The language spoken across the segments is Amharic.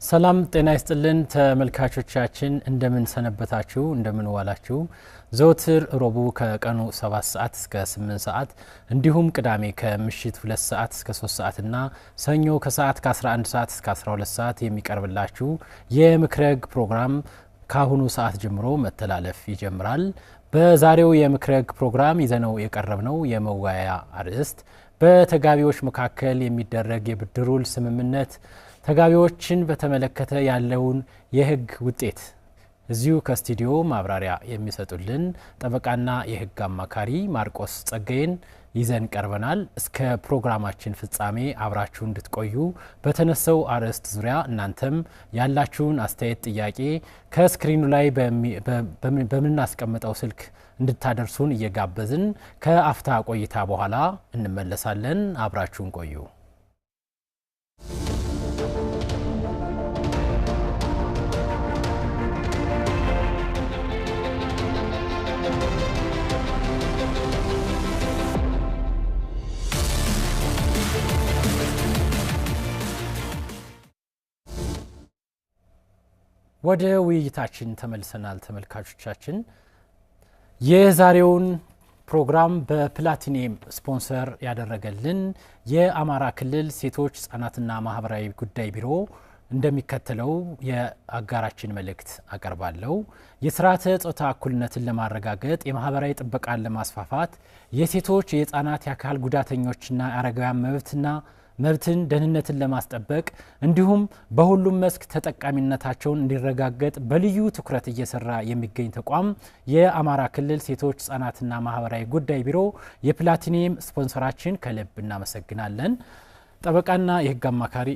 ሰላም ጤና ይስጥልን ተመልካቾቻችን እንደምን ሰነበታችሁ እንደምን ዋላችሁ ዘውትር ረቡዕ ከቀኑ 7 ሰዓት እስከ 8 ሰዓት እንዲሁም ቅዳሜ ከምሽት 2 ሰዓት እስከ 3 ሰዓት እና ሰኞ ከሰዓት ከ11 ሰዓት እስከ 12 ሰዓት የሚቀርብላችሁ የምክረግ ፕሮግራም ካሁኑ ሰዓት ጀምሮ መተላለፍ ይጀምራል። በዛሬው የምክረግ ፕሮግራም ይዘነው የቀረብነው የመወያያ አርዕስት በተጋቢዎች መካከል የሚደረግ የብድር ውል ስምምነት ተጋቢዎችን በተመለከተ ያለውን የህግ ውጤት እዚሁ ከስቱዲዮ ማብራሪያ የሚሰጡልን ጠበቃና የህግ አማካሪ ማርቆስ ጸጋዬን ይዘን ቀርበናል። እስከ ፕሮግራማችን ፍጻሜ አብራችሁ እንድትቆዩ በተነሳው አርዕስት ዙሪያ እናንተም ያላችሁን አስተያየት ጥያቄ ከስክሪኑ ላይ በምናስቀምጠው ስልክ እንድታደርሱን እየጋበዝን ከአፍታ ቆይታ በኋላ እንመለሳለን። አብራችሁን ቆዩ። ወደ ውይይታችን ተመልሰናል ተመልካቾቻችን። የዛሬውን ፕሮግራም በፕላቲኒየም ስፖንሰር ያደረገልን የአማራ ክልል ሴቶች ህጻናትና ማህበራዊ ጉዳይ ቢሮ እንደሚከተለው የአጋራችን መልእክት አቀርባለሁ። የስርዓተ ጾታ እኩልነትን ለማረጋገጥ የማህበራዊ ጥበቃን ለማስፋፋት የሴቶች የህጻናት የአካል ጉዳተኞችና አረጋውያን መብትን ደህንነትን ለማስጠበቅ እንዲሁም በሁሉም መስክ ተጠቃሚነታቸውን እንዲረጋገጥ በልዩ ትኩረት እየሰራ የሚገኝ ተቋም የአማራ ክልል ሴቶች ህጻናትና ማህበራዊ ጉዳይ ቢሮ የፕላቲኒየም ስፖንሰራችን ከልብ እናመሰግናለን። ጠበቃና የህግ አማካሪ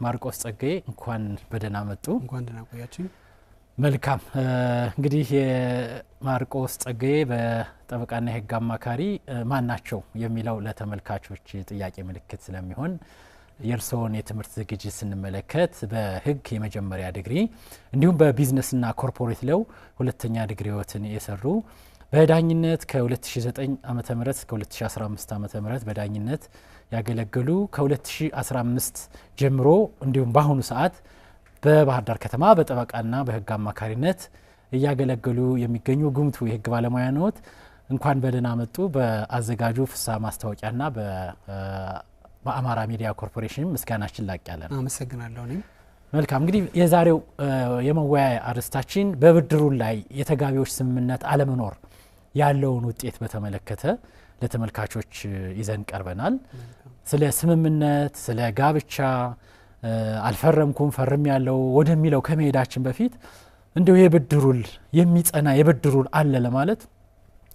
ማርቆስ ጸጋዬ እንኳን በደህና መጡ። እንኳን ደህና ቆያችሁ። መልካም እንግዲህ የማርቆስ ጸጋዬ በጠበቃና የህግ አማካሪ ማን ናቸው የሚለው ለተመልካቾች ጥያቄ ምልክት ስለሚሆን የእርስዎን የትምህርት ዝግጅት ስንመለከት በህግ የመጀመሪያ ዲግሪ እንዲሁም በቢዝነስና ኮርፖሬት ለው ሁለተኛ ዲግሪዎትን የሰሩ በዳኝነት ከ2009 ዓመተ ምህረት እስከ 2015 ዓመተ ምህረት በዳኝነት ያገለገሉ ከ2015 ጀምሮ እንዲሁም በአሁኑ ሰዓት በባህር ዳር ከተማ በጠበቃና በህግ አማካሪነት እያገለገሉ የሚገኙ ጉምቱ የህግ ባለሙያ ነዎት። እንኳን በደህና መጡ። በአዘጋጁ ፍስሐ ማስታወቂያና በአማራ ሚዲያ ኮርፖሬሽን ምስጋናችን ላቅ ያለ ነው። አመሰግናለሁ። መልካም እንግዲህ የዛሬው የመወያያ አርዕስታችን በብድሩ ላይ የተጋቢዎች ስምምነት አለመኖር ያለውን ውጤት በተመለከተ ለተመልካቾች ይዘን ቀርበናል። ስለ ስምምነት ስለ ጋብቻ አልፈረምኩም ፈርም ያለው ወደሚለው ከመሄዳችን በፊት እንደው የብድሩል የሚጸና የብድሩል አለ ለማለት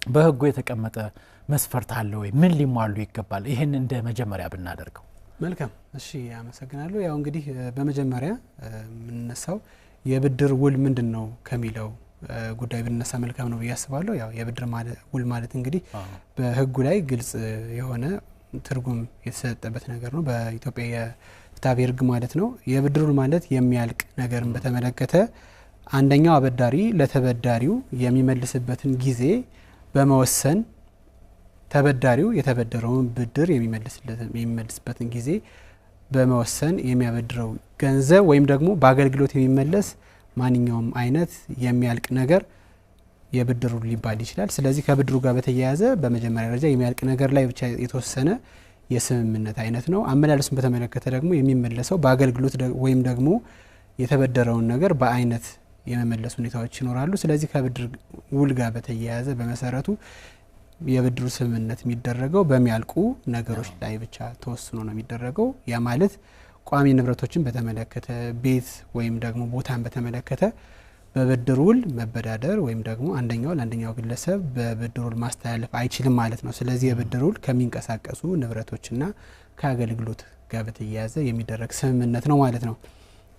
በህጉ የተቀመጠ መስፈርት አለ ወይ? ምን ሊሟሉ ይገባል? ይሄን እንደ መጀመሪያ ብናደርገው መልካም። እሺ አመሰግናለሁ። ያው እንግዲህ በመጀመሪያ ምንነሳው የብድር ውል ምንድነው ከሚለው ጉዳይ ብንነሳ መልካም ነው ያስባለሁ። ያው የብድር ውል ማለት እንግዲህ በህጉ ላይ ግልጽ የሆነ ትርጉም የተሰጠበት ነገር ነው። በኢትዮጵያ ፍትሐ ህግ ማለት ነው። የብድር ውል ማለት የሚያልቅ ነገርን በተመለከተ አንደኛው አበዳሪ ለተበዳሪው የሚመልስበትን ጊዜ በመወሰን ተበዳሪው የተበደረውን ብድር የሚመልስበትን ጊዜ በመወሰን የሚያበድረው ገንዘብ ወይም ደግሞ በአገልግሎት የሚመለስ ማንኛውም አይነት የሚያልቅ ነገር የብድር ውል ሊባል ይችላል። ስለዚህ ከብድሩ ጋር በተያያዘ በመጀመሪያ ደረጃ የሚያልቅ ነገር ላይ ብቻ የተወሰነ የስምምነት አይነት ነው። አመላለሱን በተመለከተ ደግሞ የሚመለሰው በአገልግሎት ወይም ደግሞ የተበደረውን ነገር በአይነት የመመለስ ሁኔታዎች ይኖራሉ። ስለዚህ ከብድር ውል ጋር በተያያዘ በመሰረቱ የብድሩ ስምምነት የሚደረገው በሚያልቁ ነገሮች ላይ ብቻ ተወስኖ ነው የሚደረገው። ያ ማለት ቋሚ ንብረቶችን በተመለከተ ቤት ወይም ደግሞ ቦታን በተመለከተ በብድር ውል መበዳደር ወይም ደግሞ አንደኛው ለአንደኛው ግለሰብ በብድር ውል ማስተላለፍ አይችልም ማለት ነው። ስለዚህ የብድር ውል ከሚንቀሳቀሱ ንብረቶችና ከአገልግሎት ጋር በተያያዘ የሚደረግ ስምምነት ነው ማለት ነው።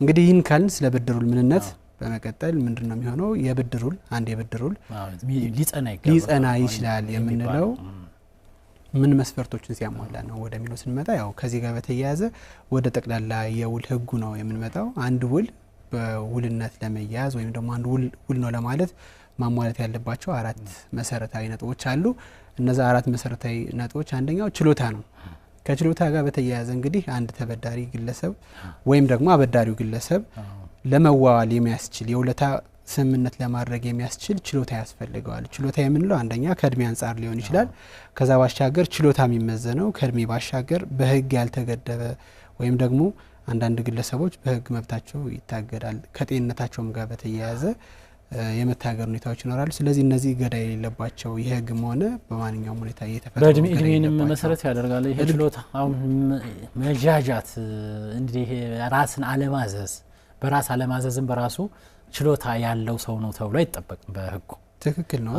እንግዲህ ይህን ካልን ስለ ብድር ውል ምንነት በመቀጠል ምንድነው የሚሆነው? የብድር ውል አንድ የብድር ውል ሊጸና ይችላል የምንለው ምን መስፈርቶችን ሲያሟላ ነው ወደሚለው ስንመጣ ያው ከዚህ ጋር በተያያዘ ወደ ጠቅላላ የውል ህጉ ነው የምንመጣው። አንድ ውል በውልነት ለመያዝ ወይም ደግሞ አንድ ውል ነው ለማለት ማሟላት ያለባቸው 4 መሰረታዊ ነጥቦች አሉ። እነዛ 4 መሰረታዊ ነጥቦች አንደኛው ችሎታ ነው። ከችሎታ ጋር በተያያዘ እንግዲህ አንድ ተበዳሪ ግለሰብ ወይም ደግሞ አበዳሪው ግለሰብ ለመዋዋል የሚያስችል የውለታ ስምምነት ለማድረግ የሚያስችል ችሎታ ያስፈልገዋል። ችሎታ የምንለው አንደኛ ከእድሜ አንጻር ሊሆን ይችላል። ከዛ ባሻገር ችሎታ የሚመዘነው ከእድሜ ባሻገር በህግ ያልተገደበ ወይም ደግሞ አንዳንድ ግለሰቦች በህግ መብታቸው ይታገዳል። ከጤንነታቸውም ጋር በተያያዘ የመታገር ሁኔታዎች ይኖራሉ። ስለዚህ እነዚህ ገዳይ የሌለባቸው የህግም ሆነ በማንኛውም ሁኔታ እየተፈጠሩ በእድሜንም መሰረት ያደርጋል። ይሄ ችሎታ አሁን መጃጃት እንዲህ ራስን አለማዘዝ በራስ አለማዘዝም በራሱ ችሎታ ያለው ሰው ነው ተብሎ አይጠበቅም በህጉ። ትክክል ነው።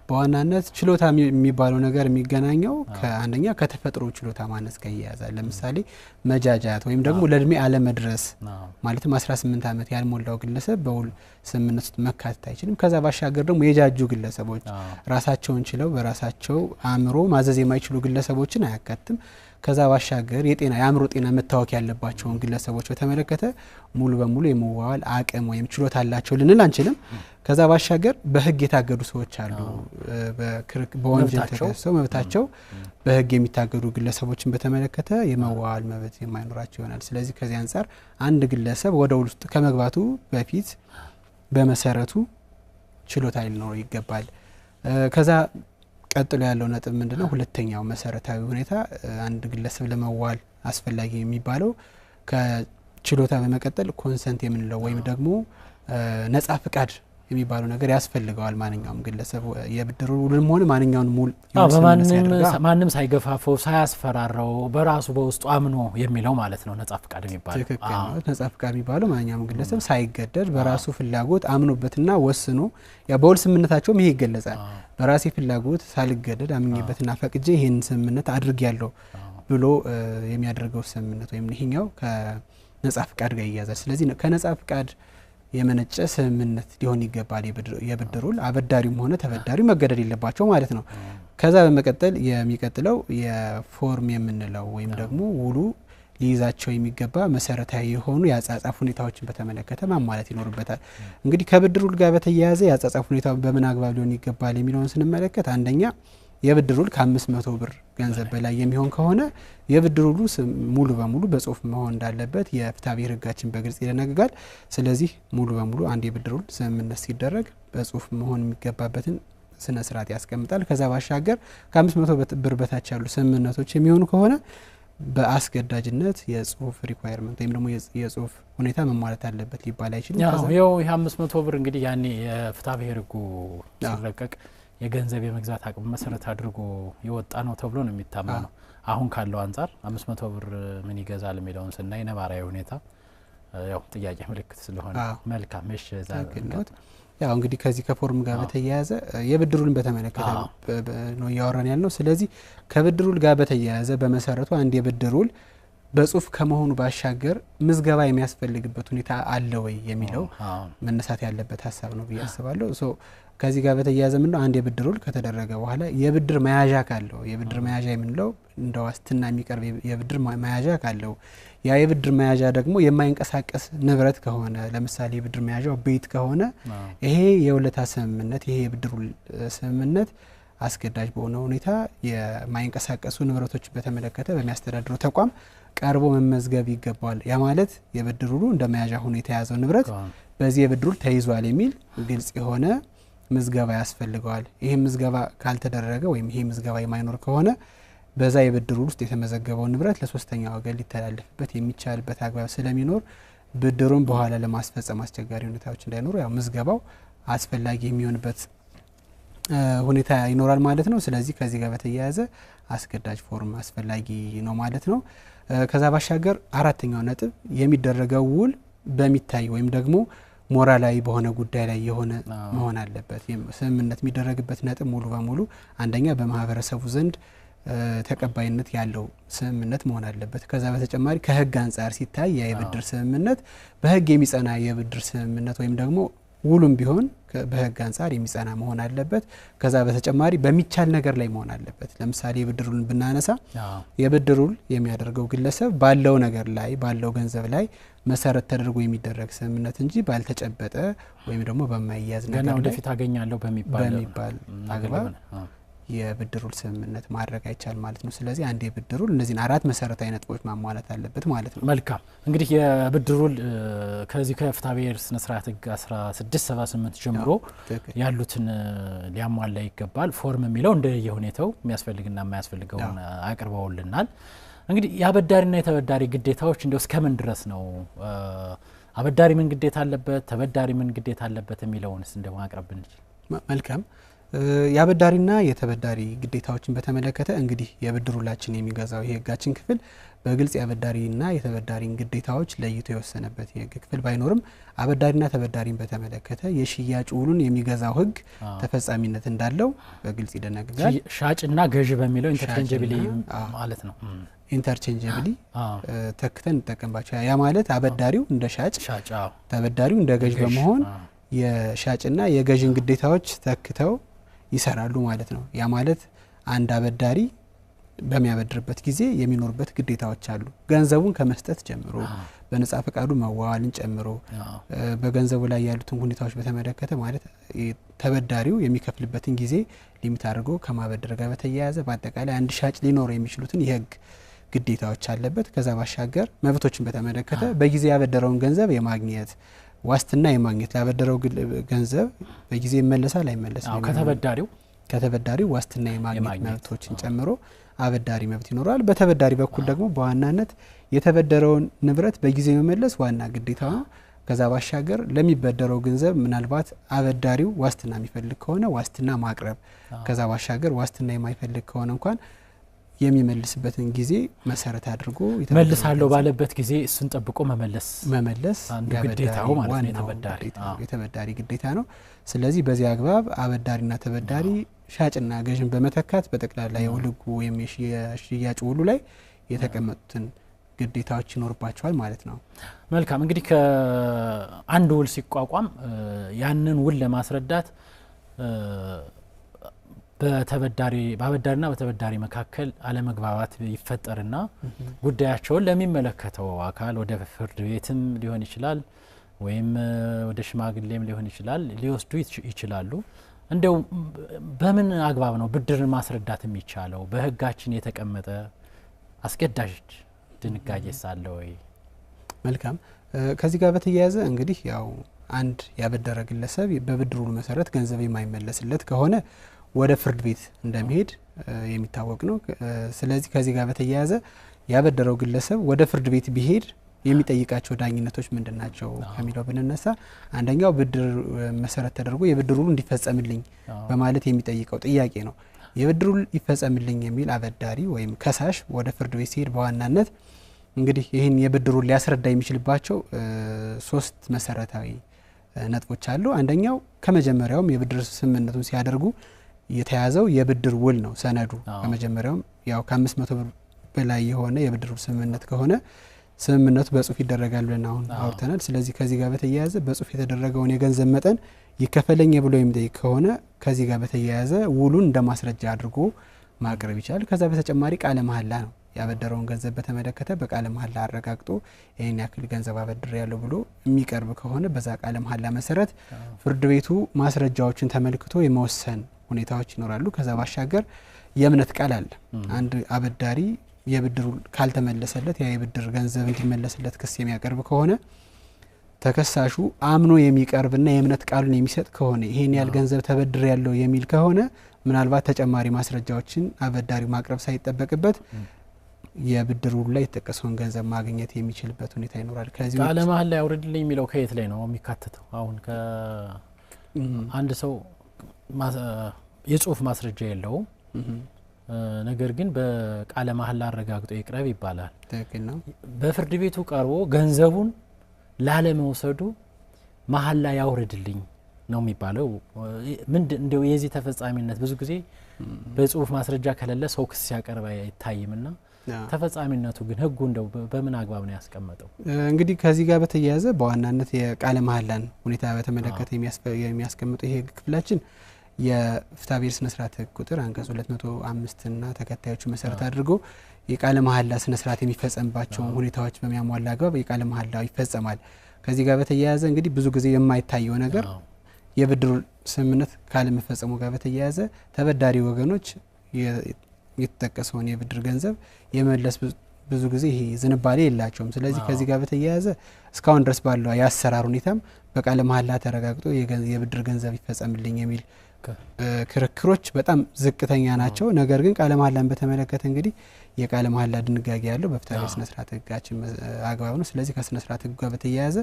በዋናነት ችሎታ የሚባለው ነገር የሚገናኘው ከአንደኛ ከተፈጥሮ ችሎታ ማነስ ጋር ይያዛል። ለምሳሌ መጃጃት ወይም ደግሞ ለእድሜ አለመድረስ ማለትም 18 ዓመት ያልሞላው ግለሰብ በውል ስምምነት ውስጥ መካተት አይችልም። ከዛ ባሻገር ደግሞ የጃጁ ግለሰቦች ራሳቸውን ችለው በራሳቸው አእምሮ ማዘዝ የማይችሉ ግለሰቦችን አያካትም። ከዛ ባሻገር የአእምሮ ጤና መታወክ ያለባቸውን ግለሰቦች በተመለከተ ሙሉ በሙሉ የመዋዋል አቅም ወይም ችሎታ አላቸው ልንል አንችልም። ከዛ ባሻገር በህግ የታገዱ ሰዎች አሉ። በወንጀል ተከሰው መብታቸው በህግ የሚታገዱ ግለሰቦችን በተመለከተ የመዋዋል መብት የማይኖራቸው ይሆናል። ስለዚህ ከዚህ አንፃር አንድ ግለሰብ ወደ ውል ውስጥ ከመግባቱ በፊት በመሰረቱ ችሎታ ሊኖረው ይገባል። ከዛ ቀጥሎ ያለው ነጥብ ምንድነው? ሁለተኛው መሰረታዊ ሁኔታ አንድ ግለሰብ ለመዋል አስፈላጊ የሚባለው ከችሎታ በመቀጠል ኮንሰንት የምንለው ወይም ደግሞ ነጻ ፍቃድ የሚባለው ነገር ያስፈልገዋል። ማንኛውም ግለሰብ የብድር ውልም ሆነ ማንኛውም ሙል ማንም ሳይገፋፈው ሳያስፈራራው በራሱ በውስጡ አምኖ የሚለው ማለት ነው ነጻ ፍቃድ የሚባለው። ትክክል ነው። ነጻ ፍቃድ የሚባለው ማንኛውም ግለሰብ ሳይገደድ በራሱ ፍላጎት አምኖበትና ወስኖ ያ በውል ስምምነታቸውም ይሄ ይገለጻል። በራሴ ፍላጎት ሳልገደድ አምኜበትና ፈቅጄ ይሄን ስምምነት አድርጌያለሁ ብሎ የሚያደርገው ስምምነት ወይም ይሄኛው ከነጻ ፍቃድ ጋር ይያዛል። ስለዚህ ከነጻ ፍቃድ የመነጨ ስምምነት ሊሆን ይገባል የብድር ውል። አበዳሪውም ሆነ ተበዳሪው መገደድ የለባቸው ማለት ነው። ከዛ በመቀጠል የሚቀጥለው የፎርም የምንለው ወይም ደግሞ ውሉ ሊይዛቸው የሚገባ መሰረታዊ የሆኑ የአጻጻፍ ሁኔታዎችን በተመለከተ ማሟላት ይኖርበታል። እንግዲህ ከብድር ውል ጋር በተያያዘ የአጻጻፍ ሁኔታው በምን አግባብ ሊሆን ይገባል የሚለውን ስንመለከት አንደኛ የብድር ውል ከ500 ብር ገንዘብ በላይ የሚሆን ከሆነ የብድር ውሉ ሙሉ በሙሉ በጽሁፍ መሆን እንዳለበት የፍትሐብሔር ህጋችን በግልጽ ይደነግጋል። ስለዚህ ሙሉ በሙሉ አንድ የብድር ውል ስምምነት ሲደረግ በጽሁፍ መሆን የሚገባበትን ስነ ስርዓት ያስቀምጣል። ከዛ ባሻገር ከ500 ብር በታች ያሉ ስምምነቶች የሚሆኑ ከሆነ በአስገዳጅነት የጽሁፍ ሪኳየርመንት ወይም ደግሞ የጽሁፍ ሁኔታ መሟላት አለበት ሊባል አይችልም። ያው ይሄ 500 ብር እንግዲህ ያኔ የፍትሐብሔር ህጉ ሲረቀቅ የገንዘብ የመግዛት አቅም መሰረት አድርጎ የወጣ ነው ተብሎ ነው የሚታመነው። አሁን ካለው አንፃር 500 ብር ምን ይገዛል የሚለውን ስናይ ነባራዊ ሁኔታ ያው ጥያቄ ምልክት ስለሆነ መልካም እሺ ዛሬት ያው እንግዲህ ከዚህ ከፎርም ጋር በተያያዘ የብድሩን በተመለከተ ነው ያወራን ያልነው። ስለዚህ ከብድሩል ጋር በተያያዘ በመሰረቱ አንድ የብድሩል በጽሁፍ ከመሆኑ ባሻገር ምዝገባ የሚያስፈልግበት ሁኔታ አለ ወይ የሚለው መነሳት ያለበት ሀሳብ ነው ብዬ አስባለሁ። ሶ ከዚህ ጋር በተያያዘ ምን ነው አንድ የብድር ውል ከተደረገ በኋላ የብድር መያዣ ካለው የብድር መያዣ የምንለው እንደ ዋስትና የሚቀርብ የብድር መያዣ ካለው ያ የብድር መያዣ ደግሞ የማይንቀሳቀስ ንብረት ከሆነ ለምሳሌ የብድር መያዣው ቤት ከሆነ ይሄ የውለታ ስምምነት ይሄ የብድር ውል ስምምነት አስገዳጅ በሆነ ሁኔታ የማይንቀሳቀሱ ንብረቶች በተመለከተ በሚያስተዳድረው ተቋም ቀርቦ መመዝገብ ይገባዋል። ያ ማለት የብድር ውሉ እንደ መያዣ ሆኖ የተያዘው ንብረት በዚህ የብድር ውል ተይዟል የሚል ግልጽ የሆነ ምዝገባ ያስፈልገዋል። ይሄ ምዝገባ ካልተደረገ ወይም ይሄ ምዝገባ የማይኖር ከሆነ በዛ የብድር ውል ውስጥ የተመዘገበው ንብረት ለሶስተኛ ወገን ሊተላለፍበት የሚቻልበት አግባብ ስለሚኖር ብድሩን በኋላ ለማስፈጸም አስቸጋሪ ሁኔታዎች እንዳይኖሩ ያው ምዝገባው አስፈላጊ የሚሆንበት ሁኔታ ይኖራል ማለት ነው። ስለዚህ ከዚህ ጋር በተያያዘ አስገዳጅ ፎርም አስፈላጊ ነው ማለት ነው። ከዛ ባሻገር አራተኛው ነጥብ የሚደረገው ውል በሚታይ ወይም ደግሞ ሞራላዊ በሆነ ጉዳይ ላይ የሆነ መሆን አለበት። ስምምነት የሚደረግበት ነጥብ ሙሉ በሙሉ አንደኛ በማህበረሰቡ ዘንድ ተቀባይነት ያለው ስምምነት መሆን አለበት። ከዛ በተጨማሪ ከህግ አንጻር ሲታይ የብድር ስምምነት በህግ የሚጸና የብድር ስምምነት ወይም ደግሞ ውሉም ቢሆን በህግ አንጻር የሚጸና መሆን አለበት። ከዛ በተጨማሪ በሚቻል ነገር ላይ መሆን አለበት። ለምሳሌ የብድር ውልን ብናነሳ የብድር ውል የሚያደርገው ግለሰብ ባለው ነገር ላይ ባለው ገንዘብ ላይ መሰረት ተደርጎ የሚደረግ ስምምነት እንጂ ባልተጨበጠ ወይም ደግሞ በማይያዝ ነገር ገና ወደፊት አገኛለሁ በሚባል አግባብ የብድር ውል ስምምነት ማድረግ አይቻል ማለት ነው። ስለዚህ አንድ የብድር ውል እነዚህን 4 መሰረታዊ ነጥቦች ማሟላት አለበት ማለት ነው። መልካም እንግዲህ የብድር ውል ከዚህ ከፍትሐ ብሔር ስነ ስርዓት ህግ 1678 ጀምሮ ያሉትን ሊያሟላ ይገባል። ፎርም የሚለው እንደየሁኔታው የሚያስፈልግና የማያስፈልገውን አቅርበውልናል። እንግዲህ የአበዳሪና የተበዳሪ ግዴታዎች እንደው እስከምን ድረስ ነው? አበዳሪ ምን ግዴታ አለበት፣ ተበዳሪ ምን ግዴታ አለበት የሚለውንስ እንደው ማቅረብ ብንችል መልካም። የአበዳሪና የተበዳሪ ግዴታዎችን በተመለከተ እንግዲህ የብድር ውላችን የሚገዛው የህጋችን ክፍል በግልጽ የአበዳሪና የተበዳሪን ግዴታዎች ለይቶ የወሰነበት የህግ ክፍል ባይኖርም አበዳሪና ተበዳሪን በተመለከተ የሽያጭ ውሉን የሚገዛው ህግ ተፈጻሚነት እንዳለው በግልጽ ይደነግጋል። ሻጭና ገዥ በሚለው ኢንተርቼንጀብሊ ማለት ነው። ኢንተርቼንጀብሊ ተክተን እንጠቀምባቸው። ያ ማለት አበዳሪው እንደ ሻጭ ተበዳሪው እንደ ገዥ በመሆን የሻጭና የገዥን ግዴታዎች ተክተው ይሰራሉ ማለት ነው። ያ ማለት አንድ አበዳሪ በሚያበድርበት ጊዜ የሚኖርበት ግዴታዎች አሉ። ገንዘቡን ከመስጠት ጀምሮ በነጻ ፈቃዱ መዋዋልን ጨምሮ በገንዘቡ ላይ ያሉትን ሁኔታዎች በተመለከተ ማለት ተበዳሪው የሚከፍልበትን ጊዜ ሊሚት አድርጎ ከማበደር ጋር በተያያዘ በአጠቃላይ አንድ ሻጭ ሊኖር የሚችሉትን የህግ ግዴታዎች አለበት። ከዛ ባሻገር መብቶችን በተመለከተ በጊዜ ያበደረውን ገንዘብ የማግኘት ዋስትና የማግኘት ያበደረው ገንዘብ በጊዜ ይመለሳል አይመለስም ከተበዳሪው ዋስትና የማግኘት መብቶችን ጨምሮ አበዳሪ መብት ይኖራል። በተበዳሪ በኩል ደግሞ በዋናነት የተበደረውን ንብረት በጊዜ መመለስ ዋና ግዴታ ነው። ከዛ ባሻገር ለሚበደረው ገንዘብ ምናልባት አበዳሪው ዋስትና የሚፈልግ ከሆነ ዋስትና ማቅረብ፣ ከዛ ባሻገር ዋስትና የማይፈልግ ከሆነ እንኳን የሚመልስበትን ጊዜ መሰረት አድርጎ መልሳለሁ ባለበት ጊዜ እሱን ጠብቆ መመለስ አንዱ ግዴታው ማለት ነው። የተበዳሪ ግዴታ ነው። ስለዚህ በዚህ አግባብ አበዳሪና ተበዳሪ ሻጭና ገዥን በመተካት በጠቅላላ የውል ህጉ ወይም የሽያጭ ውሉ ላይ የተቀመጡትን ግዴታዎች ይኖርባቸዋል ማለት ነው። መልካም እንግዲህ ከአንድ ውል ሲቋቋም ያንን ውል ለማስረዳት በአበዳሪና በተበዳሪ መካከል አለመግባባት ይፈጠርና ጉዳያቸውን ለሚመለከተው አካል ወደ ፍርድ ቤትም ሊሆን ይችላል ወይም ወደ ሽማግሌም ሊሆን ይችላል ሊወስዱ ይችላሉ። እንደው በምን አግባብ ነው ብድርን ማስረዳት የሚቻለው? በህጋችን የተቀመጠ አስገዳጅ ድንጋጌ ሳለ ወይ? መልካም ከዚህ ጋር በተያያዘ እንግዲህ ያው አንድ ያበደረ ግለሰብ በብድሩ መሰረት ገንዘብ የማይመለስለት ከሆነ ወደ ፍርድ ቤት እንደሚሄድ የሚታወቅ ነው። ስለዚህ ከዚህ ጋር በተያያዘ ያበደረው ግለሰብ ወደ ፍርድ ቤት ቢሄድ የሚጠይቃቸው ዳኝነቶች ምንድናቸው ከሚለው ብንነሳ አንደኛው ብድር መሰረት ተደርጎ የብድሩ እንዲፈጸምልኝ በማለት የሚጠይቀው ጥያቄ ነው። የብድሩ ይፈጸምልኝ የሚል አበዳሪ ወይም ከሳሽ ወደ ፍርድ ቤት ሲሄድ በዋናነት እንግዲህ ይህን የብድሩን ሊያስረዳ የሚችልባቸው 3 መሰረታዊ ነጥቦች አሉ። አንደኛው ከመጀመሪያውም የብድር ስምምነቱን ሲያደርጉ የተያዘው የብድር ውል ነው። ሰነዱ ከመጀመሪያውም ያው ከ500 ብር በላይ የሆነ የብድር ስምምነት ከሆነ ስምምነቱ በጽሁፍ ይደረጋል ብለን አሁን አውርተናል። ስለዚህ ከዚህ ጋር በተያያዘ በጽሁፍ የተደረገውን የገንዘብ መጠን ይከፈለኝ ብሎ የሚጠይቅ ከሆነ ከዚህ ጋር በተያያዘ ውሉን እንደ ማስረጃ አድርጎ ማቅረብ ይችላል። ከዛ በተጨማሪ ቃለ መሐላ ነው። ያበደረውን ገንዘብ በተመለከተ በቃለ መሐላ አረጋግጦ ይሄን ያክል ገንዘብ አበድር ያለው ብሎ የሚቀርብ ከሆነ በዛ ቃለ መሐላ መሰረት ፍርድ ቤቱ ማስረጃዎችን ተመልክቶ የመወሰን ሁኔታዎች ይኖራሉ። ከዛ ባሻገር የእምነት ቃል አለ። አንድ አበዳሪ የብድሩ ካልተመለሰለት ያ የብድር ገንዘብ እንዲመለስለት ክስ የሚያቀርብ ከሆነ ተከሳሹ አምኖ የሚቀርብና የእምነት ቃሉን የሚሰጥ ከሆነ ይሄን ያህል ገንዘብ ተበድር ያለው የሚል ከሆነ ምናልባት ተጨማሪ ማስረጃዎችን አበዳሪው ማቅረብ ሳይጠበቅበት የብድሩ ላይ የተጠቀሰውን ገንዘብ ማግኘት የሚችልበት ሁኔታ ይኖራል። ከዚህ ቃለ መሐላ ያውርድልኝ የሚለው ከየት ላይ ነው የሚካተተው? አሁን ከአንድ ሰው የጽሁፍ ማስረጃ የለውም ነገር ግን በቃለ መሐላ አረጋግጦ ይቅረብ ይባላል። ትክክል ነው። በፍርድ ቤቱ ቀርቦ ገንዘቡን ላለመውሰዱ መሐላ ያውርድልኝ ነው የሚባለው። እንደው የዚህ ተፈጻሚነት ብዙ ጊዜ በጽሁፍ ማስረጃ ከሌለ ሰው ክስ ያቀርብ አይታይምና ተፈጻሚነቱ ግን ህጉ እንደው በምን አግባብ ነው ያስቀመጠው? እንግዲህ ከዚህ ጋር በተያያዘ በዋናነት የቃለ መሐላን ሁኔታ በተመለከተ የሚያስቀምጠው ይሄ ክፍላችን የፍትሐብሔር ስነ ስርዓት ህግ ቁጥር አንቀጽ 205 እና ተከታዮቹ መሰረት አድርጎ የቃለ መሐላ ስነ ስርዓት የሚፈጸምባቸው ሁኔታዎች በሚያሟላ አግባብ የቃለ መሐላው ይፈጸማል። ከዚህ ጋር በተያያዘ እንግዲህ ብዙ ጊዜ የማይታየው ነገር የብድር ስምምነት ካለ መፈጸሙ ጋር በተያያዘ ተበዳሪ ወገኖች የተጠቀሰውን የብድር ገንዘብ የመለስ ብዙ ጊዜ ይሄ ዝንባሌ የላቸውም። ስለዚህ ከዚህ ጋር በተያያዘ እስካሁን ድረስ ባለው የአሰራር ሁኔታም በቃለ መሐላ ተረጋግጦ የብድር ገንዘብ ይፈጸምልኝ የሚል ክርክሮች በጣም ዝቅተኛ ናቸው። ነገር ግን ቃለ መሐላን በተመለከተ እንግዲህ የቃለ መሐላ ድንጋጌ ያለው በፍትሐብሔር ስነ ስርዓት ህጋችን አግባብ ነው። ስለዚህ ከስነ ስርዓት ህግ ጋር በተያያዘ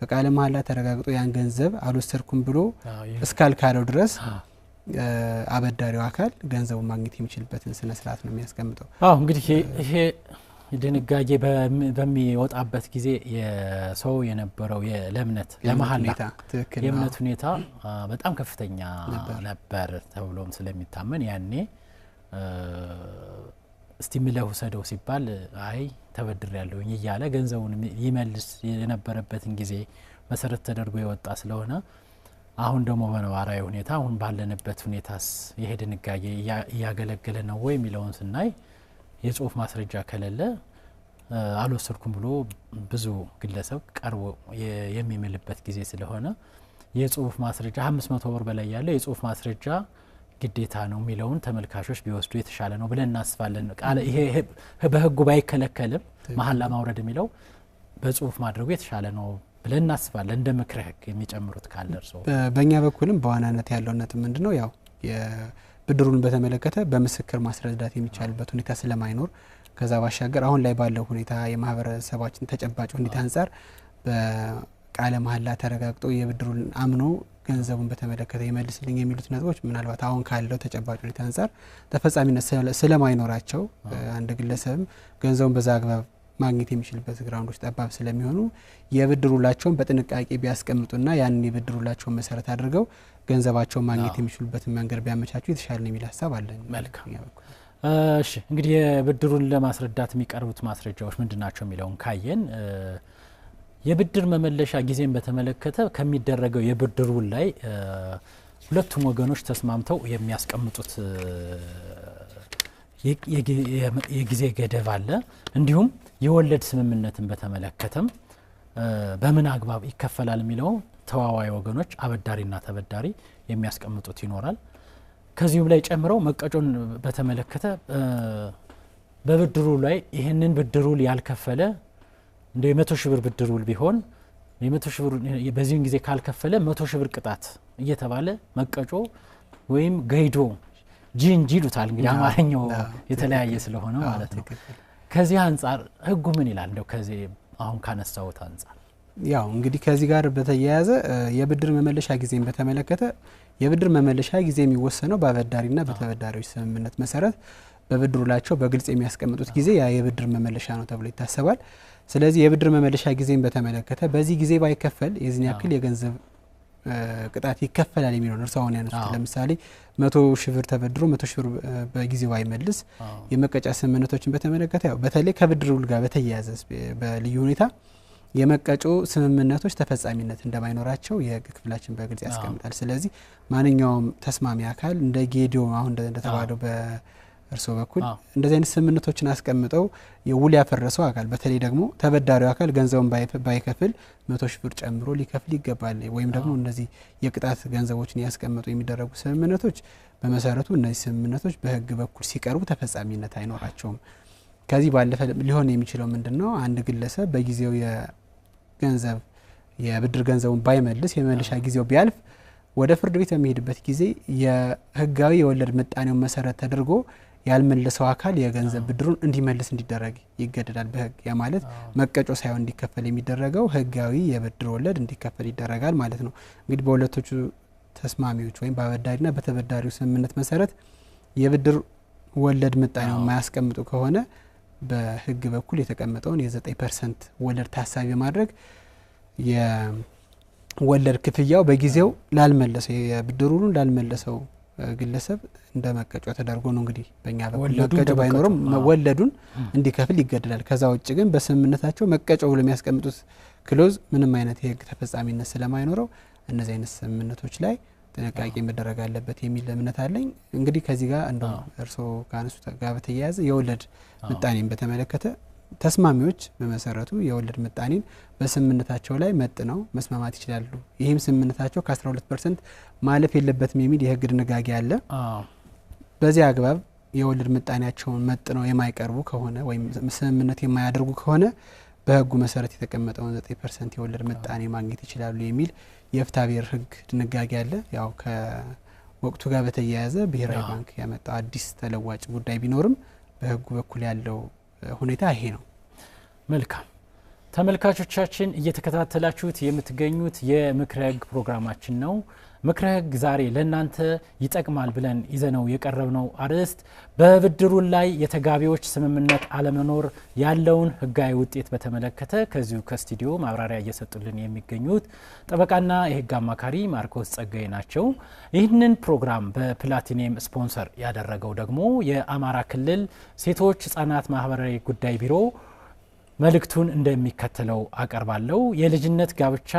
በቃለ መሐላ ተረጋግጦ ያን ገንዘብ አልወሰድኩም ብሎ እስካልካለው ድረስ አበዳሪው አካል ገንዘቡን ማግኘት የሚችልበትን ስነ ስርዓት ነው የሚያስቀምጠው። እንግዲህ ይሄ ድንጋጌ በሚወጣበት ጊዜ የሰው የነበረው ለእምነት ለመሐላ የእምነት ሁኔታ በጣም ከፍተኛ ነበር ተብሎም ስለሚታመን ያኔ እስቲ ምለው ሰደው ሲባል አይ ተበድር ያለውኝ እያለ ገንዘቡን ይመልስ የነበረበትን ጊዜ መሰረት ተደርጎ የወጣ ስለሆነ አሁን ደግሞ በነባራዊ ሁኔታ አሁን ባለንበት ሁኔታስ ይሄ ድንጋጌ ያገለገለ ነው ወይ የሚለውን ስናይ የጽሁፍ ማስረጃ ከሌለ አልወሰድኩም ብሎ ብዙ ግለሰብ ቀርቦ የሚምልበት ጊዜ ስለሆነ የጽሁፍ ማስረጃ 500 ብር በላይ ያለው የጽሁፍ ማስረጃ ግዴታ ነው የሚለውን ተመልካቾች ቢወስዱ የተሻለ ነው ብለን እናስባለን። ይሄ በህጉ ባይከለከልም መሐላ ማውረድ የሚለው በጽሁፍ ማድረጉ የተሻለ ነው ብለን እናስባለን። እንደ ምክረ ህግ የሚጨምሩት ካለ እርስዎ? በእኛ በኩልም በዋናነት ያለው ነጥብ ምንድነው ያው የብድሩን በተመለከተ በምስክር ማስረዳት የሚቻልበት ሁኔታ ስለማይኖር ከዛ ባሻገር አሁን ላይ ባለው ሁኔታ የማህበረሰባችን ተጨባጭ ሁኔታ አንፃር በቃለ መሐላ ተረጋግጦ የብድሩን አምኖ ገንዘቡን በተመለከተ ይመልስልኝ የሚሉት ነጥቦች ምናልባት አሁን ካለው ተጨባጭ ሁኔታ አንፃር ተፈጻሚነት ስለማይኖራቸው አንድ ግለሰብም ገንዘቡን በዛ አግባብ ማግኘት የሚችልበት ግራውንዶች ጠባብ ስለሚሆኑ የብድር ውላቸውን በጥንቃቄ ቢያስቀምጡና ያን የብድር ውላቸውን መሰረት አድርገው ገንዘባቸውን ማግኘት የሚችሉበትን መንገድ ቢያመቻቹ የተሻለ ነው የሚል ሀሳብ አለን። መልካም። እሺ እንግዲህ የብድሩን ለማስረዳት የሚቀርቡት ማስረጃዎች ምንድናቸው የሚለውን ካየን የብድር መመለሻ ጊዜን በተመለከተ ከሚደረገው የብድር ውል ላይ ሁለቱም ወገኖች ተስማምተው የሚያስቀምጡት የጊዜ ገደብ አለ። እንዲሁም የወለድ ስምምነትን በተመለከተም በምን አግባብ ይከፈላል የሚለው ተዋዋይ ወገኖች አበዳሪና ተበዳሪ የሚያስቀምጡት ይኖራል። ከዚሁም ላይ ጨምረው መቀጮን በተመለከተ በብድሩ ላይ ይህንን ብድር ውል ያልከፈለ እንደ 100 ሺህ ብር ብድር ውል ቢሆን የ100 ሺህ ብር በዚህን ጊዜ ካልከፈለ 100 ሺህ ብር ቅጣት እየተባለ መቀጮ ወይም ገይዶ ጂንጂ ይሉታል እንግዲህ አማርኛው የተለያየ ስለሆነ ማለት ነው። ከዚህ አንፃር ህጉ ምን ይላል? እንደው ከዚህ አሁን ካነሳውት አንፃር ያው እንግዲህ ከዚህ ጋር በተያያዘ የብድር መመለሻ ጊዜን በተመለከተ የብድር መመለሻ ጊዜ የሚወሰነው በአበዳሪና በተበዳሪዎች ስምምነት መሰረት በብድሩ ላቸው በግልጽ የሚያስቀምጡት ጊዜ ያ የብድር መመለሻ ነው ተብሎ ይታሰባል። ስለዚህ የብድር መመለሻ ጊዜን በተመለከተ በዚህ ጊዜ ባይከፈል የዚህን ያክል የገንዘብ ቅጣት ይከፈላል የሚለው እርሱ አሁን ያነሱት ለምሳሌ 100 ሺህ ብር ተበድሮ 100 ሺህ ብር በጊዜው አይመልስ የመቀጫ ስምምነቶችን በተመለከተ ያው በተለይ ከብድር ውል ጋር በተያያዘ በልዩ ሁኔታ የመቀጮ ስምምነቶች ተፈጻሚነት እንደማይኖራቸው የህግ ክፍላችን በግልጽ ያስቀምጣል። ስለዚህ ማንኛውም ተስማሚ አካል እንደ ጌዲዮ አሁን እንደተባለው በእርሶ በኩል እንደዚህ አይነት ስምምነቶችን አስቀምጠው የውል ያፈረሰው አካል በተለይ ደግሞ ተበዳሪው አካል ገንዘቡን ባይከፍል 100 ሺህ ብር ጨምሮ ሊከፍል ይገባል ወይም ደግሞ እነዚህ የቅጣት ገንዘቦችን ያስቀምጡ የሚደረጉ ስምምነቶች በመሰረቱ እነዚህ ስምምነቶች በህግ በኩል ሲቀርቡ ተፈጻሚነት አይኖራቸውም። ከዚህ ባለፈ ሊሆን የሚችለው ምንድነው አንድ ግለሰብ በጊዜው የገንዘብ የብድር ገንዘቡን ባይመልስ የመመለሻ ጊዜው ቢያልፍ ወደ ፍርድ ቤት በሚሄድበት ጊዜ የህጋዊ የወለድ ምጣኔውን መሰረት ተደርጎ ያልመለሰው አካል የገንዘብ ብድሩን እንዲመልስ እንዲደረግ ይገደዳል በህግ። ያ ማለት መቀጮ ሳይሆን እንዲከፈል የሚደረገው ህጋዊ የብድር ወለድ እንዲከፈል ይደረጋል ማለት ነው። እንግዲህ በሁለቶቹ ተስማሚዎች ወይም በአበዳሪና በተበዳሪው ስምምነት መሰረት የብድር ወለድ ምጣኔውን የማያስቀምጡ ከሆነ በህግ በኩል የተቀመጠውን የ9% ወለድ ታሳቢ በማድረግ የወለድ ክፍያው በጊዜው ላልመለሰው የብድሩን ላልመለሰው ግለሰብ እንደመቀጮ ተደርጎ ነው እንግዲህ በእኛ በኩል መቀጮ ባይኖርም ወለዱን እንዲከፍል ይገደዳል። ከዛ ውጭ ግን በስምምነታቸው መቀጮው ለሚያስቀምጡት ክሎዝ ምንም አይነት የህግ ተፈጻሚነት ስለማይኖረው እነዚህ አይነት ስምምነቶች ላይ ጥንቃቄ መደረግ አለበት የሚል እምነት አለኝ። እንግዲህ ከዚህ ጋር እንደው እርሶ ካነሱት ጋር በተያያዘ የወለድ ምጣኔን በተመለከተ ተስማሚዎች በመሰረቱ የወለድ ምጣኔን በስምምነታቸው ላይ መጥነው መስማማት ይችላሉ። ይህም ስምምነታቸው ከ12% ማለፍ የለበትም የሚል የህግ ድንጋጌ አለ። በዚህ አግባብ የወለድ ምጣኔያቸውን መጥነው የማይቀርቡ ከሆነ ወይም ስምምነት የማያደርጉ ከሆነ በህጉ መሰረት የተቀመጠውን 9% የወለድ ምጣኔ ማግኘት ይችላሉ የሚል የፍትሐ ብሔር ህግ ድንጋጌ አለ። ያው ከወቅቱ ጋር በተያያዘ ብሔራዊ ባንክ ያመጣው አዲስ ተለዋጭ ጉዳይ ቢኖርም በህጉ በኩል ያለው ሁኔታ ይሄ ነው። መልካም ተመልካቾቻችን እየተከታተላችሁት የምትገኙት የምክረ ህግ ፕሮግራማችን ነው። ምክረ ህግ ዛሬ ለእናንተ ይጠቅማል ብለን ይዘነው የቀረብነው አርዕስት በብድሩ ላይ የተጋቢዎች ስምምነት አለመኖር ያለውን ህጋዊ ውጤት በተመለከተ ከዚሁ ከስቱዲዮ ማብራሪያ እየሰጡልን የሚገኙት ጠበቃና የህግ አማካሪ ማርቆስ ጸጋዬ ናቸው። ይህንን ፕሮግራም በፕላቲኒየም ስፖንሰር ያደረገው ደግሞ የአማራ ክልል ሴቶች ህጻናት ማህበራዊ ጉዳይ ቢሮ መልእክቱን እንደሚከተለው አቀርባለሁ። የልጅነት ጋብቻ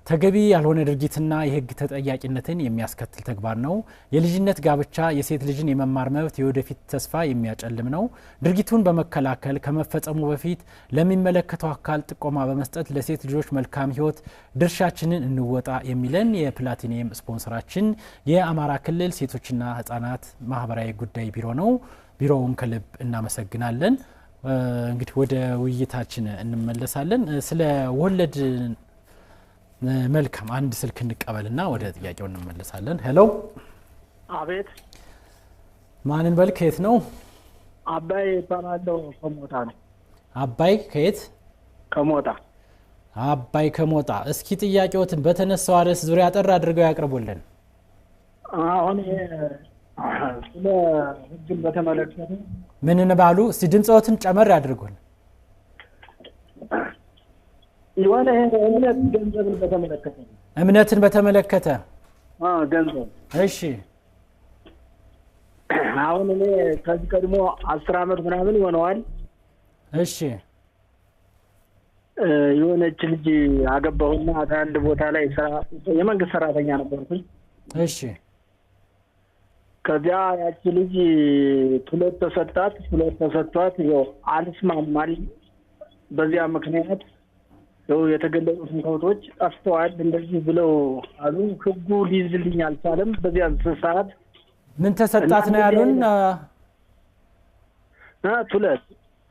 ተገቢ ያልሆነ ድርጊትና የህግ ተጠያቂነትን የሚያስከትል ተግባር ነው። የልጅነት ጋብቻ የሴት ልጅን የመማር መብት የወደፊት ተስፋ የሚያጨልም ነው። ድርጊቱን በመከላከል ከመፈጸሙ በፊት ለሚመለከተው አካል ጥቆማ በመስጠት ለሴት ልጆች መልካም ህይወት ድርሻችንን እንወጣ የሚለን የፕላቲኒየም ስፖንሰራችን የአማራ ክልል ሴቶችና ህጻናት ማህበራዊ ጉዳይ ቢሮ ነው። ቢሮውን ከልብ እናመሰግናለን። እንግዲህ ወደ ውይይታችን እንመለሳለን። ስለ ወለድ መልካም አንድ ስልክ እንቀበልና ወደ ጥያቄው እንመለሳለን። ሄሎ አቤት ማንን በል ከየት ነው? አባይ ባላለው ከሞጣ ነው። አባይ ከየት? ከሞጣ። አባይ ከሞጣ። እስኪ ጥያቄዎትን በተነሳው አርዕስ ዙሪያ አጠር አድርገው ያቀርቡልን። አሁን ስለ ህግን በተመለከተ ምን ባሉ? እስቲ ድምጽዎትን ጨመር ያድርጉን። የሆነ እምነት ገንዘብን በተመለከተ እምነትን በተመለከተ ገንዘብ። እሺ አሁን እኔ ከዚህ ቀድሞ 10 አመት ምናምን ይሆነዋል። እሺ የሆነች ልጅ አገባሁና አንድ ቦታ ላይ የመንግስት ሰራተኛ ነበርኩኝ። እሺ ከዚያ ያቺ ልጅ ሁለት ተሰጥቷት ይኸው አልስማማል። በዚያ ምክንያት ነው የተገለጹት ከውቶች ጠፍተዋል እንደዚህ ብለው አሉ። ህጉ ሊይዝልኝ አልቻለም። በዚያ ሰዓት ምን ተሰጣት ነው ያሉን?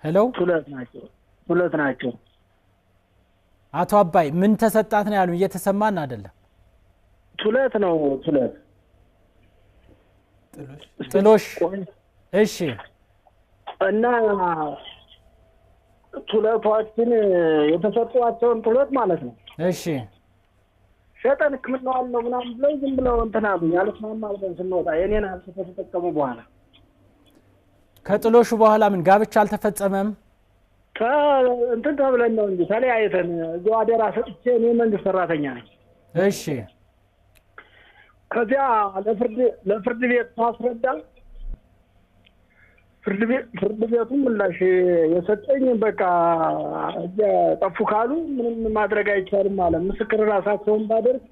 ሄሎ ሁለት ናቸው። አቶ አባይ ምን ተሰጣት ነው ያሉን? እየተሰማን አይደለም። ሁለት ነው ጥሎሽ። እሺ እና ሁለቶችን የተሰጧቸውን ሁለት ማለት ነው። እሺ ሸጠን ህክምናውን ነው ምናምን ብለው ዝም ብለው እንትን አሉኝ። አልስማማ ብለን ስንወጣ የኔን ሀሳብ ተጠቀሙ። በኋላ ከጥሎሹ በኋላ ምን ጋብቻ አልተፈጸመም? እንትን ተብለን ነው እንጂ ተለያይተን እዚያው አደራ ሰጥቼ እኔ መንግስት ሰራተኛ ነኝ። እሺ ከዚያ ለፍርድ ቤት ታስረዳ። ፍርድ ቤቱ ምላሽ የሰጠኝ በቃ ጠፉ ካሉ ምንም ማድረግ አይቻልም ማለት ምስክር ራሳቸውን ባደርግ።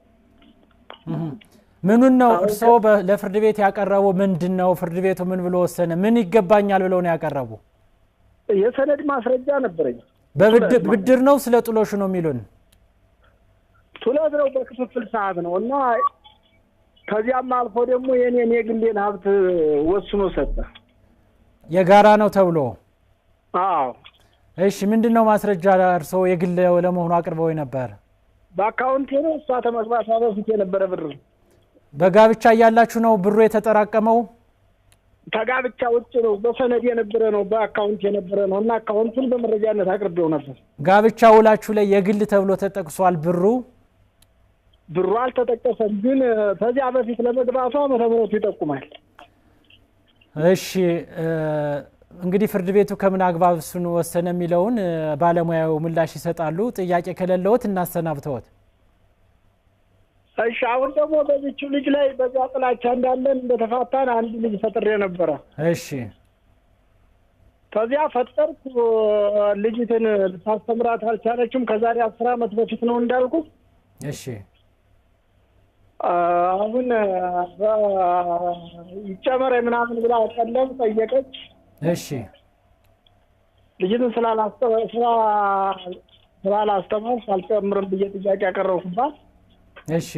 ምኑን ነው እርስዎ ለፍርድ ቤት ያቀረቡ? ምንድነው ፍርድ ቤቱ ምን ብሎ ወሰነ? ምን ይገባኛል ብለው ነው ያቀረቡ? የሰነድ ማስረጃ ነበረኝ። በብድር ነው ስለ ጥሎሽ ነው የሚሉን? ጥሎሽ ነው በክፍፍል ሰዓት ነው እና ከዚያም አልፎ ደግሞ የኔን የግሌን ሀብት ወስኖ ሰጠ። የጋራ ነው ተብሎ? አዎ። እሺ ምንድነው ማስረጃ እርስዎ የግል ለመሆኑ አቅርበው ነበር? በአካውንቴ ነው እሷ ተመግባቷ በፊት የነበረ ብር። በጋብቻ እያላችሁ ነው ብሩ የተጠራቀመው? ከጋብቻ ውጭ ነው፣ በሰነድ የነበረ ነው፣ በአካውንት የነበረ ነው እና አካውንቱን በመረጃነት አቅርቤው ነበር። ጋብቻ ውላችሁ ላይ የግል ተብሎ ተጠቅሷል ብሩ? ብሩ አልተጠቀሰም፣ ግን ከዚያ በፊት ለመግባቷ መተምሮቱ ይጠቁማል። እሺ እንግዲህ ፍርድ ቤቱ ከምን አግባብ እሱን ወሰነ የሚለውን ባለሙያው ምላሽ ይሰጣሉ። ጥያቄ ከሌለዎት እናሰናብተዎት። እሺ አሁን ደግሞ በዚች ልጅ ላይ በዛ ጥላቻ እንዳለን እንደተፋታን አንድ ልጅ ፈጥሬ ነበረ። እሺ ከዚያ ፈጠርኩ ልጅትን ልታስተምራት አልቻለችም። ከዛሬ 10 ዓመት በፊት ነው እንዳልኩ። እሺ አሁን ይጨመረ ምናምን ብላ ቀለም ጠየቀች። እሺ ልጅትን ስላላስተማርኩ አልጨምርም ብዬ ጥያቄ ያቀረብኩባት። እሺ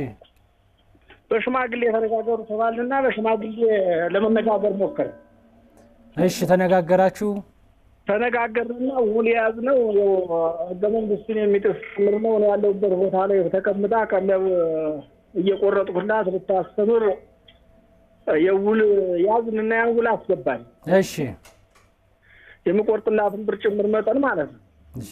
በሽማግሌ ተነጋገሩ ተባልና በሽማግሌ ለመነጋገር ሞከረ። እሺ ተነጋገራችሁ? ተነጋገርና ውል ያዝነው ህገ መንግስቱን የሚጥስ ምር ነው ያለውበት ቦታ ላይ ተቀምጣ ቀለብ እየቆረጥኩላት ልታስተምር የውል ያዝንና ያውል አስገባኝ። እሺ የሚቆርጥላትን ብር ጭምር መጠን ማለት ነው። እሺ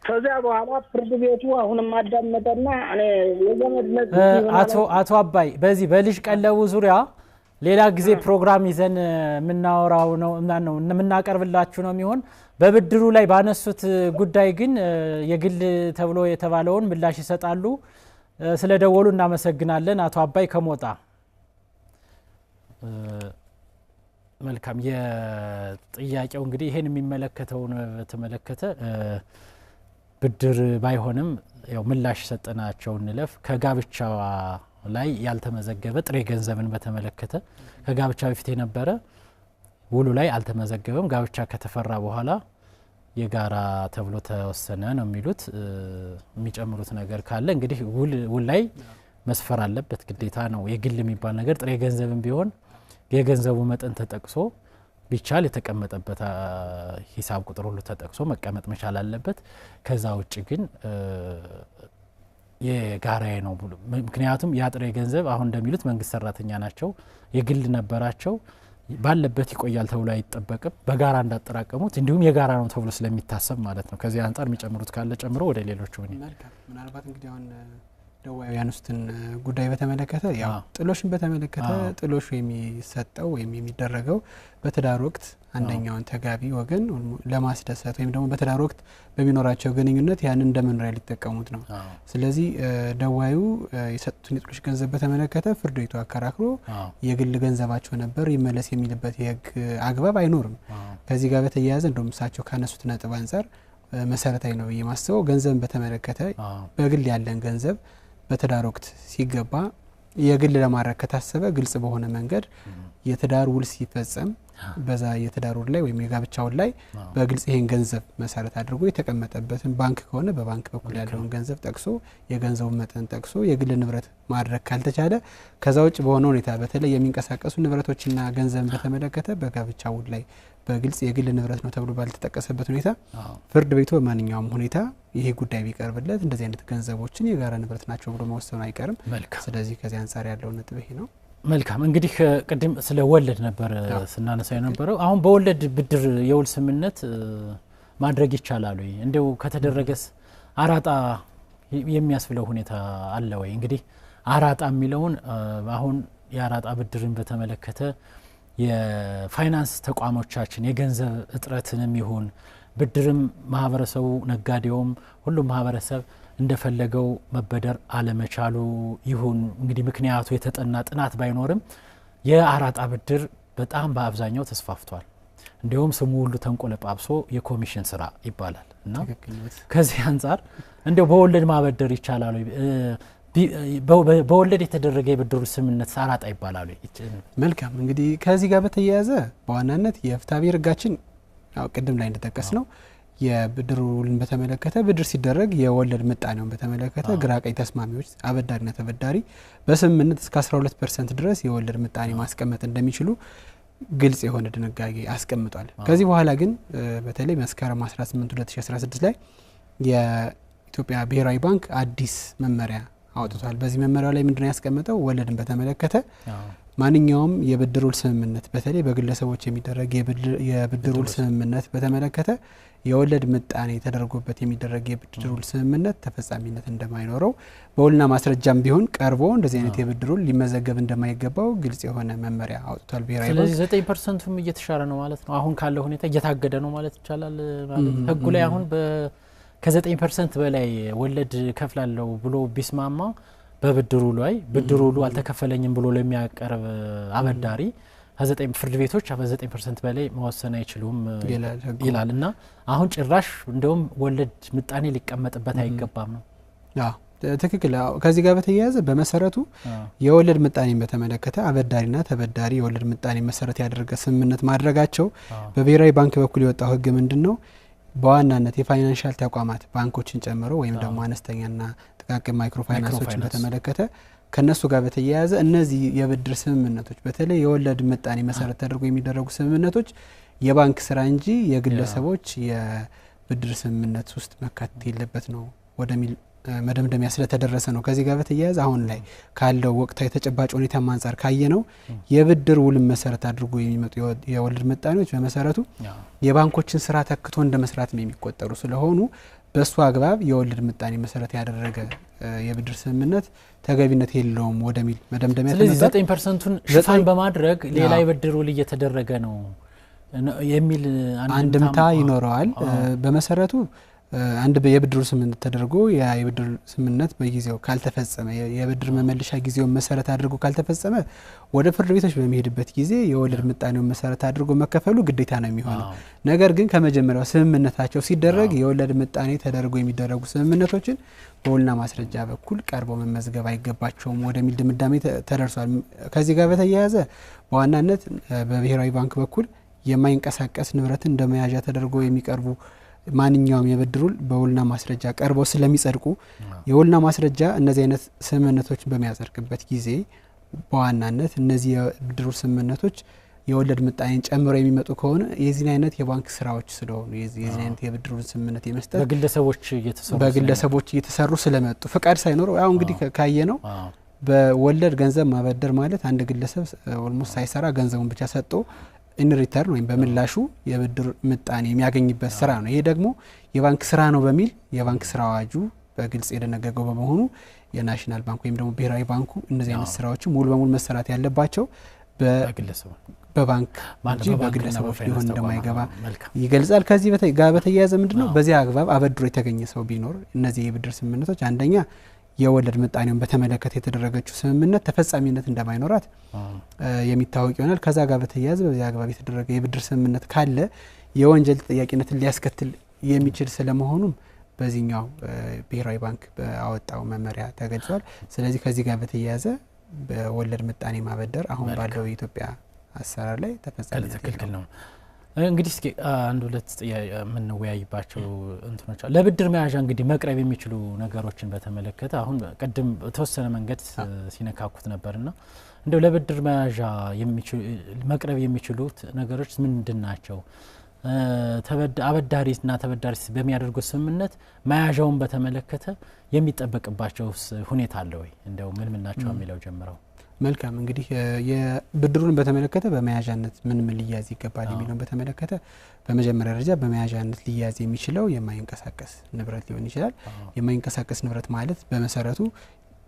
ከዚያ በኋላ ፍርድ ቤቱ አሁንም አዳመጠና እኔ የዘመድነት አቶ አባይ በዚህ በልጅ ቀለቡ ዙሪያ ሌላ ጊዜ ፕሮግራም ይዘን የምናወራው ነው የምናቀርብላችሁ ነው የሚሆን። በብድሩ ላይ ባነሱት ጉዳይ ግን የግል ተብሎ የተባለውን ምላሽ ይሰጣሉ። ስለደወሉ እናመሰግናለን አቶ አባይ ከሞጣ። መልካም የጥያቄው እንግዲህ ይሄን የሚመለከተውን በተመለከተ ብድር ባይሆንም ያው ምላሽ ሰጠናቸው እንለፍ። ከጋብቻ ላይ ያልተመዘገበ ጥሬ ገንዘብን በተመለከተ ከጋብቻ በፊት የነበረ ውሉ ላይ አልተመዘገበም። ጋብቻ ከተፈራ በኋላ የጋራ ተብሎ ተወሰነ ነው የሚሉት። የሚጨምሩት ነገር ካለ እንግዲህ ውል ላይ መስፈር አለበት ግዴታ ነው። የግል የሚባል ነገር ጥሬ ገንዘብም ቢሆን የገንዘቡ መጠን ተጠቅሶ ቢቻል የተቀመጠበት ሂሳብ ቁጥር ሁሉ ተጠቅሶ መቀመጥ መቻል አለበት። ከዛ ውጭ ግን የጋራዬ ነው። ምክንያቱም ያ ጥሬ ገንዘብ አሁን እንደሚሉት መንግስት ሰራተኛ ናቸው፣ የግል ነበራቸው፣ ባለበት ይቆያል ተብሎ አይጠበቅም። በጋራ እንዳጠራቀሙት እንዲሁም የጋራ ነው ተብሎ ስለሚታሰብ ማለት ነው። ከዚህ አንፃር የሚጨምሩት ካለ ጨምሮ ወደ ሌሎቹ ምናልባት እንግዲህ አሁን ደዋዩ ያነሱትን ጉዳይ በተመለከተ ያው ጥሎሽን በተመለከተ ጥሎሹ የሚሰጠው ወይም የሚደረገው በትዳር ወቅት አንደኛውን ተጋቢ ወገን ለማስደሰት ወይም ደግሞ በትዳር ወቅት በሚኖራቸው ግንኙነት ያንን እንደመኖሪያ ሊጠቀሙት ነው። ስለዚህ ደዋዩ የሰጡትን የጥሎሽ ገንዘብ በተመለከተ ፍርድ ቤቱ አከራክሮ የግል ገንዘባቸው ነበር ይመለስ የሚልበት የህግ አግባብ አይኖርም። ከዚህ ጋር በተያያዘ እንደውም እሳቸው ካነሱት ነጥብ አንፃር መሰረታዊ ነው የማስበው ገንዘብን በተመለከተ በግል ያለን ገንዘብ በትዳር ወቅት ሲገባ የግል ለማድረግ ከታሰበ ግልጽ በሆነ መንገድ የትዳር ውል ሲፈጸም በዛ የትዳር ውል ላይ ወይም የጋብቻ ውል ላይ በግልጽ ይሄን ገንዘብ መሰረት አድርጎ የተቀመጠበትን ባንክ ከሆነ በባንክ በኩል ያለውን ገንዘብ ጠቅሶ የገንዘቡን መጠን ጠቅሶ የግል ንብረት ማድረግ ካልተቻለ ከዛ ውጭ በሆነ ሁኔታ በተለይ የሚንቀሳቀሱ ንብረቶችና ገንዘብን በተመለከተ በጋብቻ ውል ላይ በግልጽ የግል ንብረት ነው ተብሎ ባልተጠቀሰበት ሁኔታ ፍርድ ቤቱ በማንኛውም ሁኔታ ይሄ ጉዳይ ቢቀርብለት እንደዚህ አይነት ገንዘቦችን የጋራ ንብረት ናቸው ብሎ መወሰኑ አይቀርም። ስለዚህ ከዚህ አንፃር ያለው ነጥብ ይሄ ነው። መልካም እንግዲህ ቅድም ስለ ወለድ ነበር ስናነሳ የነበረው። አሁን በወለድ ብድር የውል ስምምነት ማድረግ ይቻላል ወይ? እንደው ከተደረገስ አራጣ የሚያስብለው ሁኔታ አለ ወይ? እንግዲህ አራጣ የሚለውን አሁን የአራጣ ብድርን በተመለከተ የፋይናንስ ተቋሞቻችን የገንዘብ እጥረትንም ይሁን ብድርም ማህበረሰቡ ነጋዴውም ሁሉም ማህበረሰብ እንደፈለገው መበደር አለመቻሉ ይሁን እንግዲህ ምክንያቱ የተጠና ጥናት ባይኖርም የአራጣ ብድር በጣም በአብዛኛው ተስፋፍቷል። እንዲሁም ስሙ ሁሉ ተንቆለጳብሶ የኮሚሽን ስራ ይባላል እና ከዚህ አንፃር እንደው በወለድ ማበደር ይቻላል ወይ? በወለድ የተደረገ የብድሩ ስምምነት አራጣ ይባላል ወይ? መልካም እንግዲህ ከዚህ ጋር በተያያዘ በዋናነት የፍትሐብሔር ህጋችን ያው ቅድም ላይ እንደተጠቀስ ነው የብድር ውልን በተመለከተ ብድር ሲደረግ የወለድ ምጣኔውን በተመለከተ ግራቀኝ ተስማሚዎች አበዳሪና ተበዳሪ በስምምነት እስከ 12% ድረስ የወለድ ምጣኔ ማስቀመጥ እንደሚችሉ ግልጽ የሆነ ድንጋጌ አስቀምጧል። ከዚህ በኋላ ግን በተለይ መስከረም 18 2016 ላይ የኢትዮጵያ ብሔራዊ ባንክ አዲስ መመሪያ አውጥቷል። በዚህ መመሪያው ላይ ምንድነው ያስቀመጠው? ወለድን በተመለከተ ማንኛውም የብድር ውል ስምምነት በተለይ በግለሰቦች የሚደረግ የብድር ውል ስምምነት በተመለከተ የወለድ ምጣኔ ተደርጎበት የሚደረግ የብድር ውል ስምምነት ተፈጻሚነት እንደማይኖረው በውልና ማስረጃም ቢሆን ቀርቦ እንደዚህ አይነት የብድር ውል ሊመዘገብ እንደማይገባው ግልጽ የሆነ መመሪያ አውጥቷል ብሔራዊ ባንክ። ስለዚህ 9%ም እየተሻረ ነው ማለት ነው። አሁን ካለው ሁኔታ እየታገደ ነው ማለት ይቻላል ማለት ነው። ህጉ ላይ አሁን ከ9% በላይ ወለድ ከፍላለው ብሎ ቢስማማ በብድሩ ላይ ብድሩ አልተከፈለኝም ብሎ ለሚያቀርብ አበዳሪ ከ9 ፍርድ ቤቶች ከ9% በላይ መወሰን አይችሉም ይላልና አሁን ጭራሽ እንደውም ወለድ ምጣኔ ሊቀመጥበት አይገባም ነው። አዎ ትክክል። ከዚህ ጋር በተያያዘ በመሰረቱ የወለድ ምጣኔን በተመለከተ አበዳሪና ተበዳሪ የወለድ ምጣኔ መሰረት ያደረገ ስምምነት ማድረጋቸው በብሔራዊ ባንክ በኩል የወጣው ህግ ምንድነው? በዋናነት የፋይናንሻል ተቋማት ባንኮችን ጨምሮ ወይም ደግሞ አነስተኛና ጥቃቅን ማይክሮ ፋይናንሶችን በተመለከተ ከነሱ ጋር በተያያዘ እነዚህ የብድር ስምምነቶች በተለይ የወለድ ምጣኔ መሰረት ተደርጎ የሚደረጉ ስምምነቶች የባንክ ስራ እንጂ የግለሰቦች የብድር ስምምነት ውስጥ መካተት የለበት ነው ወደሚል መደምደሚያ ስለተደረሰ ነው። ከዚህ ጋር በተያያዘ አሁን ላይ ካለው ወቅታዊ ተጨባጭ ሁኔታ አንፃር ካየነው የብድር ውል መሰረት አድርጎ የሚመጡ የወለድ ምጣኔዎች በመሰረቱ የባንኮችን ስራ ተክቶ እንደ መስራት የሚቆጠሩ ስለሆኑ በሱ አግባብ የወለድ ምጣኔ መሰረት ያደረገ የብድር ስምምነት ተገቢነት የለውም ወደሚል መደምደሚያ ስለዚህ 9%ን ሽፋን በማድረግ ሌላ የብድር ውል እየተደረገ ነው የሚል አንድምታ ይኖረዋል። በመሰረቱ አንድ የብድር ስምምነት ተደርጎ የብድር ስምምነት በጊዜው ካልተፈጸመ የብድር መመለሻ ጊዜውን መሰረት አድርጎ ካልተፈጸመ ወደ ፍርድ ቤቶች በሚሄድበት ጊዜ የወለድ ምጣኔውን መሰረት አድርጎ መከፈሉ ግዴታ ነው የሚሆነው። ነገር ግን ከመጀመሪያው ስምምነታቸው ሲደረግ የወለድ ምጣኔ ተደርጎ የሚደረጉ ስምምነቶችን በውልና ማስረጃ በኩል ቀርበው መመዝገብ አይገባቸውም ወደሚል ድምዳሜ ተደርሷል። ከዚህ ጋር በተያያዘ በዋናነት በብሔራዊ ባንክ በኩል የማይንቀሳቀስ ንብረትን እንደመያዣ ተደርጎ የሚቀርቡ ማንኛውም የብድር ውል በውልና ማስረጃ ቀርበው ስለሚጸድቁ የውልና ማስረጃ እነዚህ አይነት ስምምነቶችን በሚያጸድቅበት ጊዜ በዋናነት እነዚህ የብድር ስምምነቶች የወለድ ምጣኔን ጨምሮ የሚመጡ ከሆነ የዚህ አይነት የባንክ ስራዎች ስለሆኑ የዚህ አይነት የብድር ስምምነት የመስጠት በግለሰቦች እየተሰሩ ስለመጡ ፍቃድ ሳይኖረው ያው እንግዲህ ካየ ነው በወለድ ገንዘብ ማበደር ማለት አንድ ግለሰብ ኦልሞስት ሳይሰራ ገንዘቡን ብቻ ሰጥቶ ኢን ሪተርን ወይም በምላሹ የብድር ምጣኔ የሚያገኝበት ስራ ነው። ይሄ ደግሞ የባንክ ስራ ነው በሚል የባንክ ስራ አዋጁ በግልጽ የደነገገው በመሆኑ የናሽናል ባንክ ወይም ደግሞ ብሔራዊ ባንኩ እነዚህ አይነት ስራዎች ሙሉ በሙሉ መሰራት ያለባቸው በባንክ እንጂ በግለሰቦች ሊሆን እንደማይገባ ይገልጻል። ከዚህ ጋር በተያያዘ ምንድነው በዚህ አግባብ አበድሮ የተገኘ ሰው ቢኖር እነዚህ የብድር ስምምነቶች አንደኛ የወለድ ምጣኔውን በተመለከተ የተደረገችው ስምምነት ተፈጻሚነት እንደማይኖራት የሚታወቅ ይሆናል። ከዛ ጋር በተያያዘ በዚህ አግባብ የተደረገ የብድር ስምምነት ካለ የወንጀል ተጠያቂነትን ሊያስከትል የሚችል ስለመሆኑም በዚህኛው ብሔራዊ ባንክ በአወጣው መመሪያ ተገልጿል። ስለዚህ ከዚህ ጋር በተያያዘ በወለድ ምጣኔ ማበደር አሁን ባለው የኢትዮጵያ አሰራር ላይ ተፈጻሚነት ነው። እንግዲህ እስኪ አንድ ሁለት የምንወያይባቸው እንትኖች ለብድር መያዣ እንግዲህ መቅረብ የሚችሉ ነገሮችን በተመለከተ አሁን ቀደም ተወሰነ መንገድ ሲነካኩት ነበርና እንደው ለብድር መያዣ መቅረብ የሚችሉት ነገሮች ምንድናቸው? አበዳሪና ተበዳሪስ በሚያደርጉት ስምምነት መያዣውን በተመለከተ የሚጠበቅባቸው ሁኔታ አለ ወይ? እንደው ምን ናቸው የሚለው ጀምረው። መልካም እንግዲህ የብድሩን በተመለከተ በመያዣነት ምን ሊያዝ ይገባል የሚለውን በተመለከተ በመጀመሪያ ደረጃ በመያዣነት ሊያዝ የሚችለው የማይንቀሳቀስ ንብረት ሊሆን ይችላል። የማይንቀሳቀስ ንብረት ማለት በመሰረቱ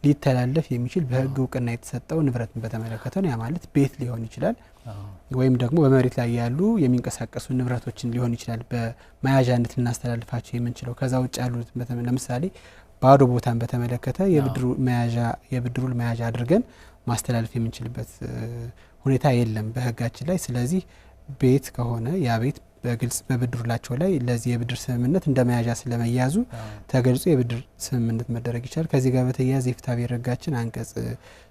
ሊተላለፍ የሚችል በህግ እውቅና የተሰጠው ንብረትን በተመለከተ ነው። ያ ማለት ቤት ሊሆን ይችላል ወይም ደግሞ በመሬት ላይ ያሉ የሚንቀሳቀሱ ንብረቶችን ሊሆን ይችላል በመያዣነት ልናስተላልፋቸው የምንችለው። ከዛ ውጭ ያሉት ለምሳሌ ባዶ ቦታን በተመለከተ የብድሩን መያዣ አድርገን ማስተላለፍ የምንችልበት ሁኔታ የለም በህጋችን ላይ። ስለዚህ ቤት ከሆነ ያ ቤት በግልጽ በብድሩላቸው ላይ ለዚህ የብድር ስምምነት እንደመያዣ ስለመያዙ ተገልጾ የብድር ስምምነት መደረግ ይችላል። ከዚህ ጋር በተያያዘ የፍትሐብሔር ህጋችን አንቀጽ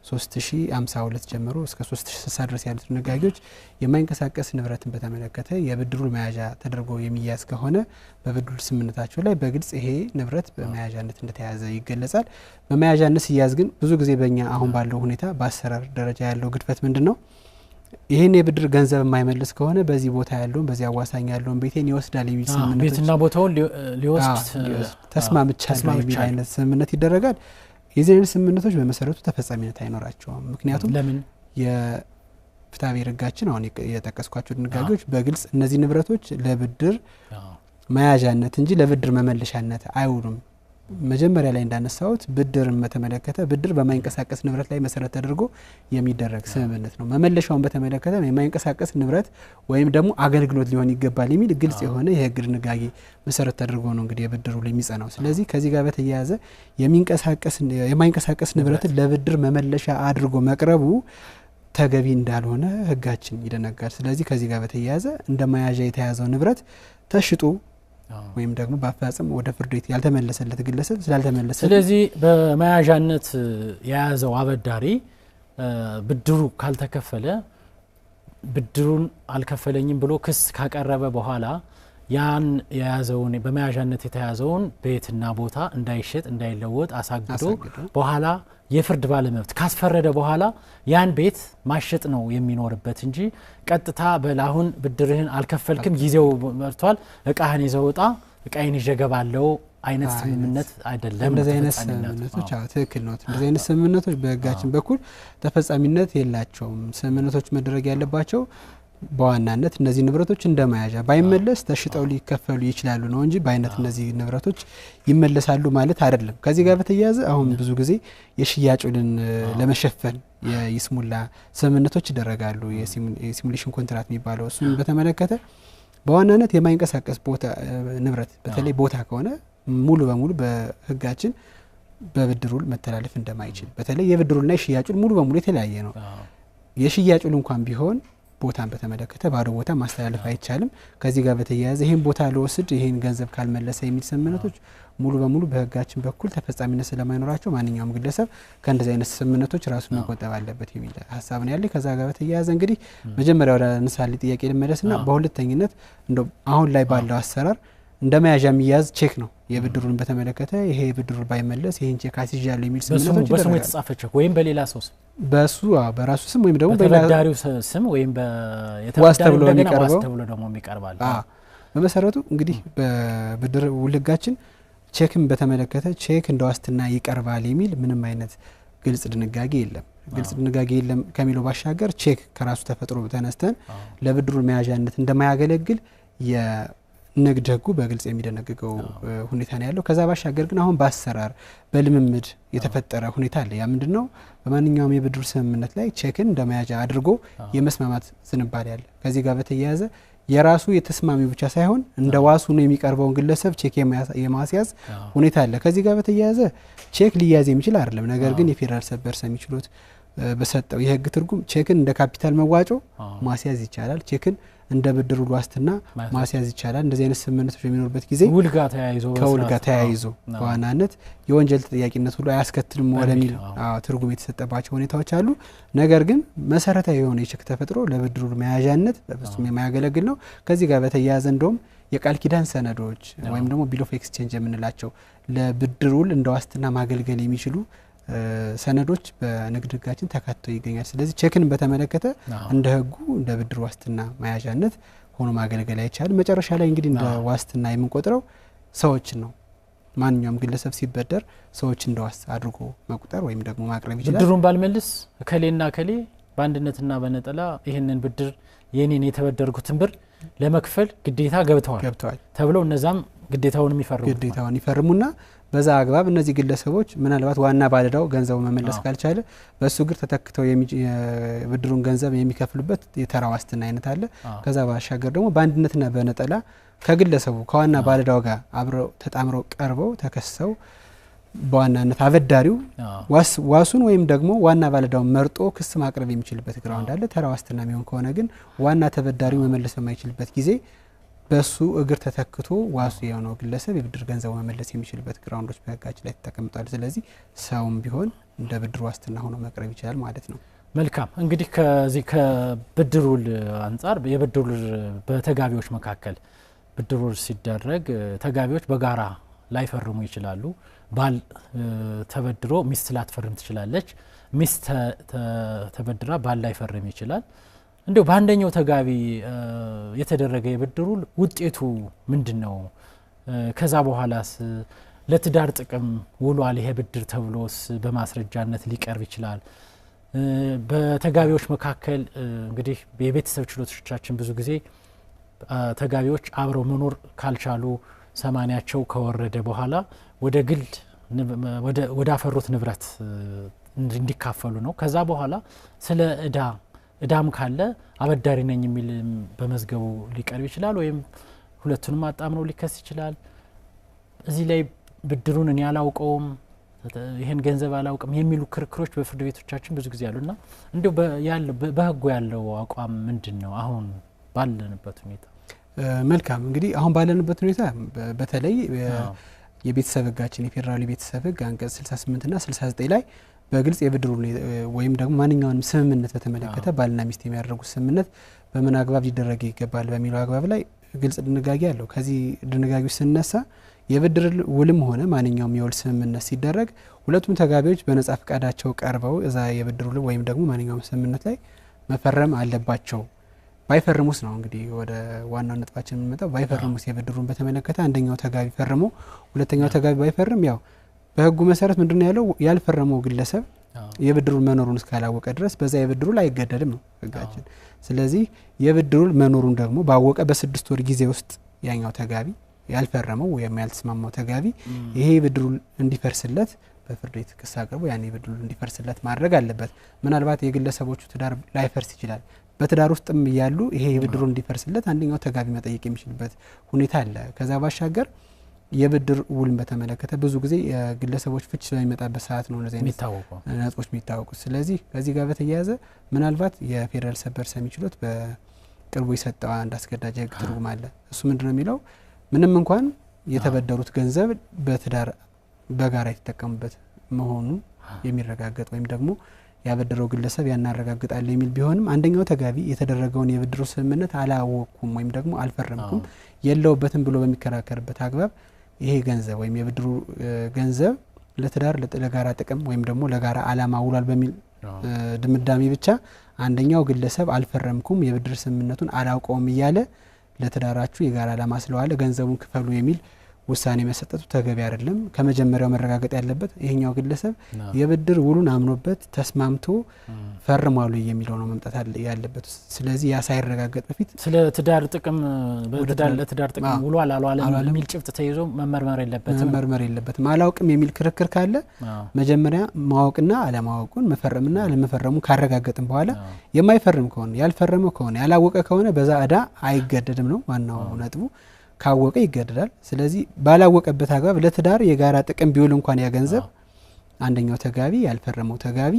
3052 ጀምሮ እስከ 3060 ድረስ ያሉት ድንጋጌዎች የማይንቀሳቀስ ንብረትን በተመለከተ የብድሩ መያዣ ተደርጎ የሚያዝ ከሆነ በብድር ስምምነታቸው ላይ በግልጽ ይሄ ንብረት በመያዣነት እንደተያዘ ይገለጻል። በመያዣነት ሲያዝ ግን ብዙ ጊዜ በእኛ አሁን ባለው ሁኔታ በአሰራር ደረጃ ያለው ግድፈት ምንድነው? ይሄን የብድር ገንዘብ የማይመልስ ከሆነ በዚህ ቦታ ያለውን በዚህ አዋሳኝ ያለውን ቤቴን ይወስዳል የሚል ስምምነት ቤትና ቦታውን ሊወስድ ተስማምቻለሁ የሚል አይነት ስምምነት ይደረጋል። የዚህ አይነት ስምምነቶች በመሰረቱ ተፈጻሚነት አይኖራቸውም። ምክንያቱም ለምን የፍትሐብሔር ህጋችን አሁን የጠቀስኳቸው ድንጋጌዎች በግልጽ እነዚህ ንብረቶች ለብድር መያዣነት እንጂ ለብድር መመለሻነት አይውሉም መጀመሪያ ላይ እንዳነሳሁት ብድርን በተመለከተ ብድር በማይንቀሳቀስ ንብረት ላይ መሰረት ተደርጎ የሚደረግ ስምምነት ነው። መመለሻውን በተመለከተ የማይንቀሳቀስ ንብረት ወይም ደግሞ አገልግሎት ሊሆን ይገባል የሚል ግልጽ የሆነ የህግ ድንጋጌ መሰረት ተደርጎ ነው እንግዲህ የብድሩ ላይ የሚጸናው። ስለዚህ ከዚህ ጋር በተያያዘ የማይንቀሳቀስ ንብረትን ለብድር መመለሻ አድርጎ መቅረቡ ተገቢ እንዳልሆነ ህጋችን ይደነጋል። ስለዚህ ከዚህ ጋር በተያያዘ እንደ መያዣ የተያዘው ንብረት ተሽጦ ወይም ደግሞ በአፈጻጸም ወደ ፍርድ ቤት ያልተመለሰለት ግለሰብ ስላልተመለሰ ስለዚህ በመያዣነት የያዘው አበዳሪ ብድሩ ካልተከፈለ ብድሩን አልከፈለኝም ብሎ ክስ ካቀረበ በኋላ ያን የያዘውን በመያዣነት የተያዘውን ቤትና ቦታ እንዳይሸጥ እንዳይለወጥ አሳግዶ በኋላ የፍርድ ባለመብት ካስፈረደ በኋላ ያን ቤት ማሸጥ ነው የሚኖርበት እንጂ ቀጥታ በላሁን ብድርህን አልከፈልክም ጊዜው መርቷል እቃህን ይዘው ወጣ እቃዬን ይጀገባለው አይነት ስምምነት አይደለም። እንደዚህ አይነት ስምምነቶች ትክክል ነው። እንደዚህ አይነት ስምምነቶች በህጋችን በኩል ተፈጻሚነት የላቸውም። ስምምነቶች መደረግ ያለባቸው በዋናነት እነዚህ ንብረቶች እንደማያዣ ባይመለስ ተሽጠው ሊከፈሉ ይችላሉ ነው እንጂ በአይነት እነዚህ ንብረቶች ይመለሳሉ ማለት አይደለም። ከዚህ ጋር በተያያዘ አሁን ብዙ ጊዜ የሽያጩን ለመሸፈን የይስሙላ ስምምነቶች ይደረጋሉ። የሲሙሌሽን ኮንትራክት የሚባለው እሱን በተመለከተ በዋናነት የማይንቀሳቀስ ቦታ ንብረት በተለይ ቦታ ከሆነ ሙሉ በሙሉ በህጋችን በብድር ውል መተላለፍ እንደማይችል በተለይ የብድሩና የሽያጩን ሙሉ በሙሉ የተለያየ ነው። የሽያጩን እንኳን ቢሆን ቦታን በተመለከተ ባዶ ቦታ ማስተላለፍ አይቻልም። ከዚህ ጋር በተያያዘ ይሄን ቦታ ለወስድ ይሄን ገንዘብ ካልመለሰ የሚል ስምምነቶች ሙሉ በሙሉ በህጋችን በኩል ተፈጻሚነት ስለማይኖራቸው ማንኛውም ግለሰብ ከእንደዚህ አይነት ስምምነቶች ራሱን መቆጠብ አለበት የሚል ሀሳብ ነው ያለ። ከዛ ጋር በተያያዘ እንግዲህ መጀመሪያ ወደ ንሳሌ ጥያቄ ልመለስና በሁለተኝነት እንደው አሁን ላይ ባለው አሰራር እንደ መያዣ የሚያዝ ቼክ ነው የብድሩን በተመለከተ ይሄ ብድሩ ባይመለስ ይሄን ቼክ አስይዣለሁ የሚል ስምምነቶች በስሙ የተጻፈ ቼክ ወይም በሌላ ሰው ስም በራሱ ስም ወይም ደግሞ በተበዳሪው ስም ወይም በየተበዳሪው ዋስ ተብሎ ደግሞ የሚቀርባል። በመሰረቱ እንግዲህ በብድር ውል ህጋችን ቼክን በተመለከተ ቼክ እንደ ዋስትና ይቀርባል የሚል ምንም አይነት ግልጽ ድንጋጌ የለም። ግልጽ ድንጋጌ የለም ከሚለው ባሻገር ቼክ ከራሱ ተፈጥሮ ተነስተን ለብድሩ መያዣነት እንደማያገለግል የንግድ ህጉ በግልጽ የሚደነግገው ሁኔታ ነው ያለው። ከዛ ባሻገር ግን አሁን በአሰራር በልምምድ የተፈጠረ ሁኔታ አለ። ያ ምንድነው? በማንኛውም የብድር ስምምነት ላይ ቼክን እንደመያዣ አድርጎ የመስማማት ዝንባሌ አለ። ከዚህ ጋር በተያያዘ የራሱ የተስማሚው ብቻ ሳይሆን እንደ ዋሱ ነው የሚቀርበውን ግለሰብ ቼክ የማስያዝ ሁኔታ አለ። ከዚህ ጋር በተያያዘ ቼክ ሊያዝ የሚችል አይደለም። ነገር ግን የፌዴራል ሰበር ሰሚ ችሎት በሰጠው የህግ ትርጉም ቼክን እንደ ካፒታል መዋጮ ማስያዝ ይቻላል። ቼክን እንደ ብድር ውል ዋስትና ማስያዝ ይቻላል። እንደዚህ አይነት ስምምነቶች በሚኖርበት ጊዜ ከውል ጋር ተያይዞ በዋናነት የወንጀል ተጠያቂነት ሁሉ አያስከትልም ወደሚል ትርጉም የተሰጠባቸው ሁኔታዎች አሉ። ነገር ግን መሰረታዊ የሆነ የቼክ ተፈጥሮ ለብድር ውል መያዣነት በፍጹም የማያገለግል ነው። ከዚህ ጋር በተያያዘ እንደውም የቃል ኪዳን ሰነዶች ወይም ደግሞ ቢል ኦፍ ኤክስቼንጅ የምንላቸው ለብድር ውል እንደ ዋስትና ማገልገል የሚችሉ ሰነዶች በንግድ ህጋችን ተካተው ይገኛል። ስለዚህ ቼክን በተመለከተ እንደ ህጉ እንደ ብድር ዋስትና መያዣነት ሆኖ ማገልገል አይቻልም። መጨረሻ ላይ እንግዲህ እንደ ዋስትና የምንቆጥረው ሰዎችን ነው። ማንኛውም ግለሰብ ሲበደር ሰዎች እንደ ዋስ አድርጎ መቁጠር ወይም ደግሞ ማቅረብ ይችላል። ብድሩን ባልመልስ ከሌና ከሌ በአንድነትና በነጠላ ይሄንን ብድር የኔን የተበደርኩትን ብር ለመክፈል ግዴታ ገብተዋል ተብለው እነዛም ግዴታውን ይፈርሙና በዛ አግባብ እነዚህ ግለሰቦች ምናልባት ዋና ባለዳው ገንዘቡ መመለስ ካልቻለ በሱ ግር ተተክተው የብድሩን ገንዘብ የሚከፍሉበት የተራ ዋስትና አይነት አለ። ከዛ ባሻገር ደግሞ በአንድነትና በነጠላ ከግለሰቡ ከዋና ባለዳው ጋር አብረው ተጣምረው ቀርበው ተከሰው በዋናነት አበዳሪው ዋሱን ወይም ደግሞ ዋና ባለዳውን መርጦ ክስ ማቅረብ የሚችልበት ግራውንድ አለ። ተራ ዋስትና የሚሆን ከሆነ ግን ዋና ተበዳሪው መመለስ በማይችልበት ጊዜ በሱ እግር ተተክቶ ዋሱ የሆነው ግለሰብ የብድር ገንዘቡ መመለስ የሚችልበት ግራውንዶች በህጋችን ላይ ተቀምጧል። ስለዚህ ሰውም ቢሆን እንደ ብድር ዋስትና ሆኖ መቅረብ ይችላል ማለት ነው። መልካም እንግዲህ ከዚህ ከብድር ውል አንጻር የብድር ውል በተጋቢዎች መካከል ብድር ውል ሲደረግ ተጋቢዎች በጋራ ላይፈርሙ ይችላሉ። ባል ተበድሮ ሚስት ላትፈርም ትችላለች። ሚስት ተበድራ ባል ላይፈርም ይችላል። እንደው በአንደኛው ተጋቢ የተደረገ የብድር ውል ውጤቱ ምንድነው? ከዛ በኋላስ ለትዳር ጥቅም ውሏል ይሄ ብድር ተብሎስ በማስረጃነት ሊቀርብ ይችላል? በተጋቢዎች መካከል እንግዲህ የቤተሰብ ችሎቶቻችን ብዙ ጊዜ ተጋቢዎች አብረው መኖር ካልቻሉ ሰማኒያቸው ከወረደ በኋላ ወደ ግል ወደ አፈሩት ንብረት እንዲካፈሉ ነው። ከዛ በኋላ ስለ እዳም ካለ አበዳሪ ነኝ የሚል በመዝገቡ ሊቀርብ ይችላል ወይም ሁለቱንም አጣምሮ ሊከስ ይችላል። እዚህ ላይ ብድሩን እኔ አላውቀውም ይሄን ገንዘብ አላውቅም የሚሉ ክርክሮች በፍርድ ቤቶቻችን ብዙ ጊዜ አሉና እንዴው በህጉ ያለው አቋም ምንድነው አሁን ባለንበት ሁኔታ? መልካም እንግዲህ አሁን ባለንበት ሁኔታ በተለይ የቤተሰብ ህጋችን የፌዴራል የቤተሰብ ህግ አንቀጽ 68 እና 69 ላይ በግልጽ የብድሩ ወይም ደግሞ ማንኛውንም ስምምነት በተመለከተ ባልና ሚስት የሚያደርጉት ስምምነት በምን አግባብ ሊደረግ ይገባል በሚለው አግባብ ላይ ግልጽ ድንጋጌ አለው። ከዚህ ድንጋጌው ስነሳ የብድር ውልም ሆነ ማንኛውም የውል ስምምነት ሲደረግ ሁለቱም ተጋቢዎች በነጻ ፈቃዳቸው ቀርበው እዛ የብድር ውል ወይም ደግሞ ማንኛውም ስምምነት ላይ መፈረም አለባቸው። ባይፈርሙስ ነው እንግዲህ ወደ ዋናው ነጥባችን የምንመጣው። ባይፈርሙስ የብድሩን በተመለከተ አንደኛው ተጋቢ ፈርሞ ሁለተኛው ተጋቢ ባይፈርም ያው በህጉ መሰረት ምንድነው ያለው ያልፈረመው ግለሰብ የብድሩን መኖሩን እስካላወቀ ድረስ በዛ የብድሩ ላይ አይገደድም ነው ህጋችን። ስለዚህ የብድሩ መኖሩን ደግሞ ባወቀ በ6 ወር ጊዜ ውስጥ ያኛው ተጋቢ ያልፈረመው ወይም ያልተስማማው ተጋቢ ይሄ ብድሩ እንዲፈርስለት በፍርድ ቤት ክስ አቅርቦ ያኔ ብድሩ እንዲፈርስለት ማድረግ አለበት። ምናልባት የግለሰቦቹ ትዳር ላይፈርስ ይችላል። በትዳር ውስጥም ያሉ ይሄ ብድሩ እንዲፈርስለት አንደኛው ተጋቢ መጠየቅ የሚችልበት ሁኔታ አለ። ከዛ ባሻገር የብድር ውልን በተመለከተ ብዙ ጊዜ የግለሰቦች ፍች ስለሚመጣበት ሰዓት ነው እነዚህ ነጥቦች የሚታወቁት። ስለዚህ ከዚህ ጋር በተያያዘ ምናልባት የፌዴራል ሰበር ሰሚ ችሎት በቅርቡ የሰጠው አንድ አስገዳጅ ህግ ትርጉም አለ። እሱ ምንድነው የሚለው ምንም እንኳን የተበደሩት ገንዘብ በትዳር በጋራ የተጠቀሙበት መሆኑ የሚረጋገጥ ወይም ደግሞ ያበደረው ግለሰብ ያናረጋግጣል የሚል ቢሆንም አንደኛው ተጋቢ የተደረገውን የብድሩ ስምምነት አላወቅኩም ወይም ደግሞ አልፈረምኩም የለውበትም ብሎ በሚከራከርበት አግባብ ይሄ ገንዘብ ወይም የብድሩ ገንዘብ ለትዳር ለጋራ ጥቅም ወይም ደግሞ ለጋራ አላማ ውሏል በሚል ድምዳሜ ብቻ አንደኛው ግለሰብ አልፈረምኩም የብድር ስምምነቱን አላውቀውም እያለ ለትዳራችሁ የጋራ አላማ ስለዋለ ገንዘቡን ክፈሉ የሚል ውሳኔ መሰጠቱ ተገቢ አይደለም። ከመጀመሪያው መረጋገጥ ያለበት ይሄኛው ግለሰብ የብድር ውሉን አምኖበት ተስማምቶ ፈርሟል የሚለው ነው መምጣት ያለበት። ስለዚህ ያ ሳይረጋገጥ በፊት ስለ ትዳር ጥቅም ለትዳር ጥቅም ውሏል አልዋለም የሚል ጭብጥ ተይዞ መመርመር የለበትም። አላውቅም የሚል ክርክር ካለ መጀመሪያ ማወቅና አለማወቁን መፈረምና አለመፈረሙ ካረጋገጥን በኋላ የማይፈርም ከሆነ ያልፈረመ ከሆነ ያላወቀ ከሆነ በዛ እዳ አይገደድም ነው ዋናው ነጥቡ። ካወቀ ይገደዳል። ስለዚህ ባላወቀበት አግባብ ለትዳር የጋራ ጥቅም ቢውል እንኳን ያገንዘብ አንደኛው ተጋቢ ያልፈረመው ተጋቢ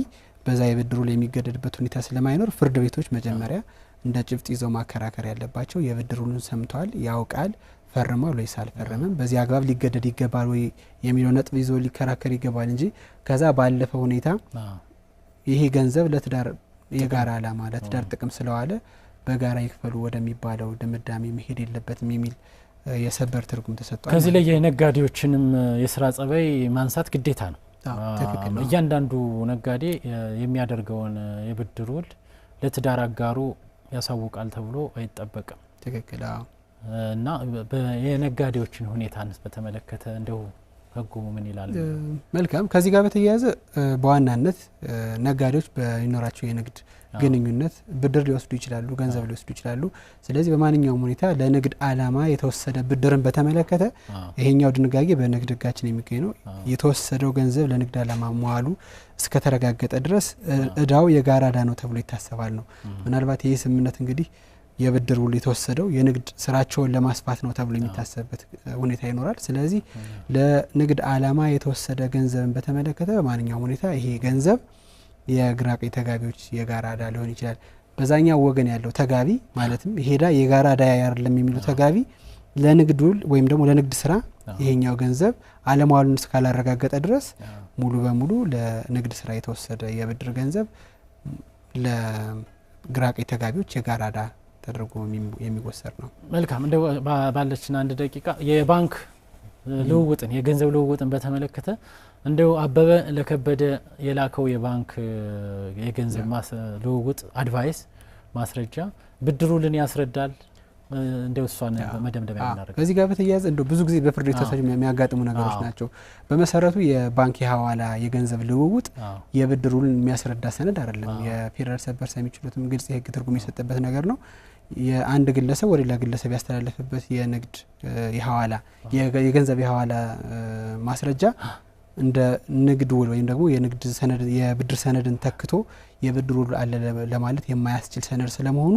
በዛ የብድሩ ላይ የሚገደድበት ሁኔታ ስለማይኖር ፍርድ ቤቶች መጀመሪያ እንደ ጭብጥ ይዘው ማከራከር ያለባቸው የብድሩን ሰምቷል ያውቃል ፈርሟል ወይስ አልፈረመም በዚህ አግባብ ሊገደድ ይገባል ወይ የሚለው ነጥብ ይዞ ሊከራከር ይገባል እንጂ ከዛ ባለፈው ሁኔታ ይሄ ገንዘብ ለትዳር የጋራ አላማ ለትዳር ጥቅም ስለዋለ በጋራ ይክፈሉ ወደሚባለው ድምዳሜ መሄድ የለበትም የሚል የሰበር ትርጉም ተሰጥቷል። ከዚህ ላይ የነጋዴዎችንም የስራ ጸባይ ማንሳት ግዴታ ነው። እያንዳንዱ ነጋዴ የሚያደርገውን የብድር ውል ለትዳር አጋሩ ያሳውቃል ተብሎ አይጠበቅም። ትክክል እና የነጋዴዎችን ሁኔታንስ በተመለከተ እንደው ህጉ ምን ይላል? መልካም ከዚህ ጋር በተያያዘ በዋናነት ነጋዴዎች በሚኖራቸው የንግድ ግንኙነት ብድር ሊወስዱ ይችላሉ ገንዘብ ሊወስዱ ይችላሉ። ስለዚህ በማንኛውም ሁኔታ ለንግድ አላማ የተወሰደ ብድርን በተመለከተ ይሄኛው ድንጋጌ በንግድ ህጋችን የሚገኝ ነው። የተወሰደው ገንዘብ ለንግድ አላማ መዋሉ እስከተረጋገጠ ድረስ እዳው የጋራ እዳ ነው ተብሎ ይታሰባል ነው። ምናልባት ይሄ ስምምነት እንግዲህ የብድር ውል የተወሰደው የንግድ ስራቸውን ለማስፋት ነው ተብሎ የሚታሰብበት ሁኔታ ይኖራል። ስለዚህ ለንግድ አላማ የተወሰደ ገንዘብን በተመለከተ በማንኛውም ሁኔታ ይሄ ገንዘብ የግራ ቀኝ ተጋቢዎች የጋራ እዳ ሊሆን ይችላል። በዛኛው ወገን ያለው ተጋቢ ማለትም ይሄዳ የጋራ እዳ አይደለም የሚሉ ተጋቢ ለንግድ ውል ወይም ደግሞ ለንግድ ስራ ይሄኛው ገንዘብ አለማዋሉን እስካላረጋገጠ ድረስ ሙሉ በሙሉ ለንግድ ስራ የተወሰደ የብድር ገንዘብ ለግራ ቀኝ ተጋቢዎች የጋራ እዳ ተደርጎ የሚወሰድ ነው። መልካም እንደው ባለችን አንድ ደቂቃ የባንክ ልውውጥን የገንዘብ ልውውጥን በተመለከተ እንደው አበበ ለከበደ የላከው የባንክ የገንዘብ ልውውጥ አድቫይስ ማስረጃ ብድሩልን ያስረዳል እንደው እሷን መደምደሚያ እናደርግ። ከዚህ ጋር በተያያዘ እንደው ብዙ ጊዜ በፍርድ ቤቶች የሚያጋጥሙ ነገሮች ናቸው። በመሰረቱ የባንክ የሐዋላ የገንዘብ ልውውጥ የብድሩን የሚያስረዳ ሰነድ አይደለም። የፌደራል ሰበር ሰሚ ችሎትም ግልጽ የህግ ትርጉም የሰጠበት ነገር ነው። የአንድ ግለሰብ ወደ ሌላ ግለሰብ ያስተላለፈበት የንግድ የሐዋላ የገንዘብ የሐዋላ ማስረጃ እንደ ንግድ ውል ወይም ደግሞ የንግድ ሰነድ የብድር ሰነድን ተክቶ የብድር ውል አለ ለማለት የማያስችል ሰነድ ስለመሆኑ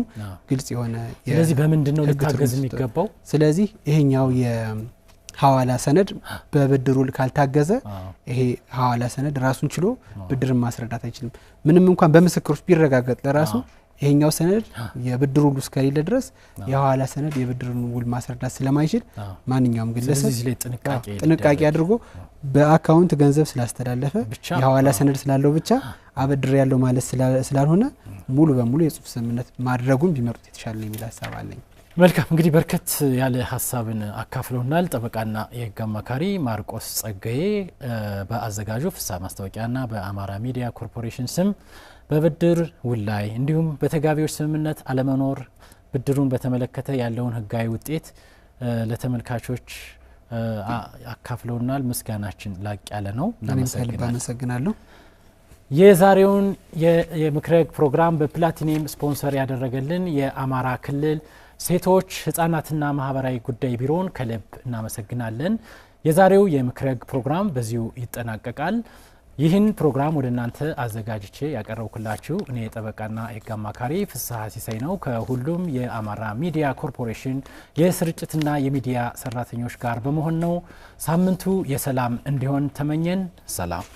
ግልጽ የሆነ ስለዚህ በምንድነው ሊታገዝ የሚገባው? ስለዚህ ይሄኛው የሐዋላ ሰነድ በብድር ውል ካልታገዘ ይሄ ሐዋላ ሰነድ ራሱን ችሎ ብድርን ማስረዳት አይችልም። ምንም እንኳን በምስክሮች ቢረጋገጥ ለራሱ ይሄኛው ሰነድ የብድር ውል እስከሌለ ድረስ የሐዋላ ሰነድ የብድርን ውል ማስረዳት ስለማይችል ማንኛውም ግለሰብ ጥንቃቄ አድርጎ በአካውንት ገንዘብ ስላስተላለፈ የሐዋላ ሰነድ ስላለው ብቻ አበድር ያለው ማለት ስላልሆነ ሙሉ በሙሉ የጽሁፍ ስምምነት ማድረጉን ቢመርጡት የተሻለ ነው የሚል ሐሳብ አለኝ። መልካም እንግዲህ በርከት ያለ ሐሳብን አካፍለውናል ጠበቃና የህግ አማካሪ ማርቆስ ጸጋዬ በአዘጋጁ ፍስሐ ማስታወቂያና በአማራ ሚዲያ ኮርፖሬሽን ስም በብድር ውል ላይ እንዲሁም በተጋቢዎች ስምምነት አለመኖር ብድሩን በተመለከተ ያለውን ህጋዊ ውጤት ለተመልካቾች አካፍለውናል። ምስጋናችን ላቅ ያለ ነው። እናመሰግናለሁ። የዛሬውን የምክረ ህግ ፕሮግራም በፕላቲኒየም ስፖንሰር ያደረገልን የአማራ ክልል ሴቶች ህፃናትና ማህበራዊ ጉዳይ ቢሮን ከልብ እናመሰግናለን። የዛሬው የምክረ ህግ ፕሮግራም በዚሁ ይጠናቀቃል። ይህን ፕሮግራም ወደ እናንተ አዘጋጅቼ ያቀረብኩላችሁ እኔ ጠበቃና የህግ አማካሪ ፍስሐ ሲሳይ ነው ከሁሉም የአማራ ሚዲያ ኮርፖሬሽን የስርጭትና የሚዲያ ሰራተኞች ጋር በመሆን ነው። ሳምንቱ የሰላም እንዲሆን ተመኘን። ሰላም።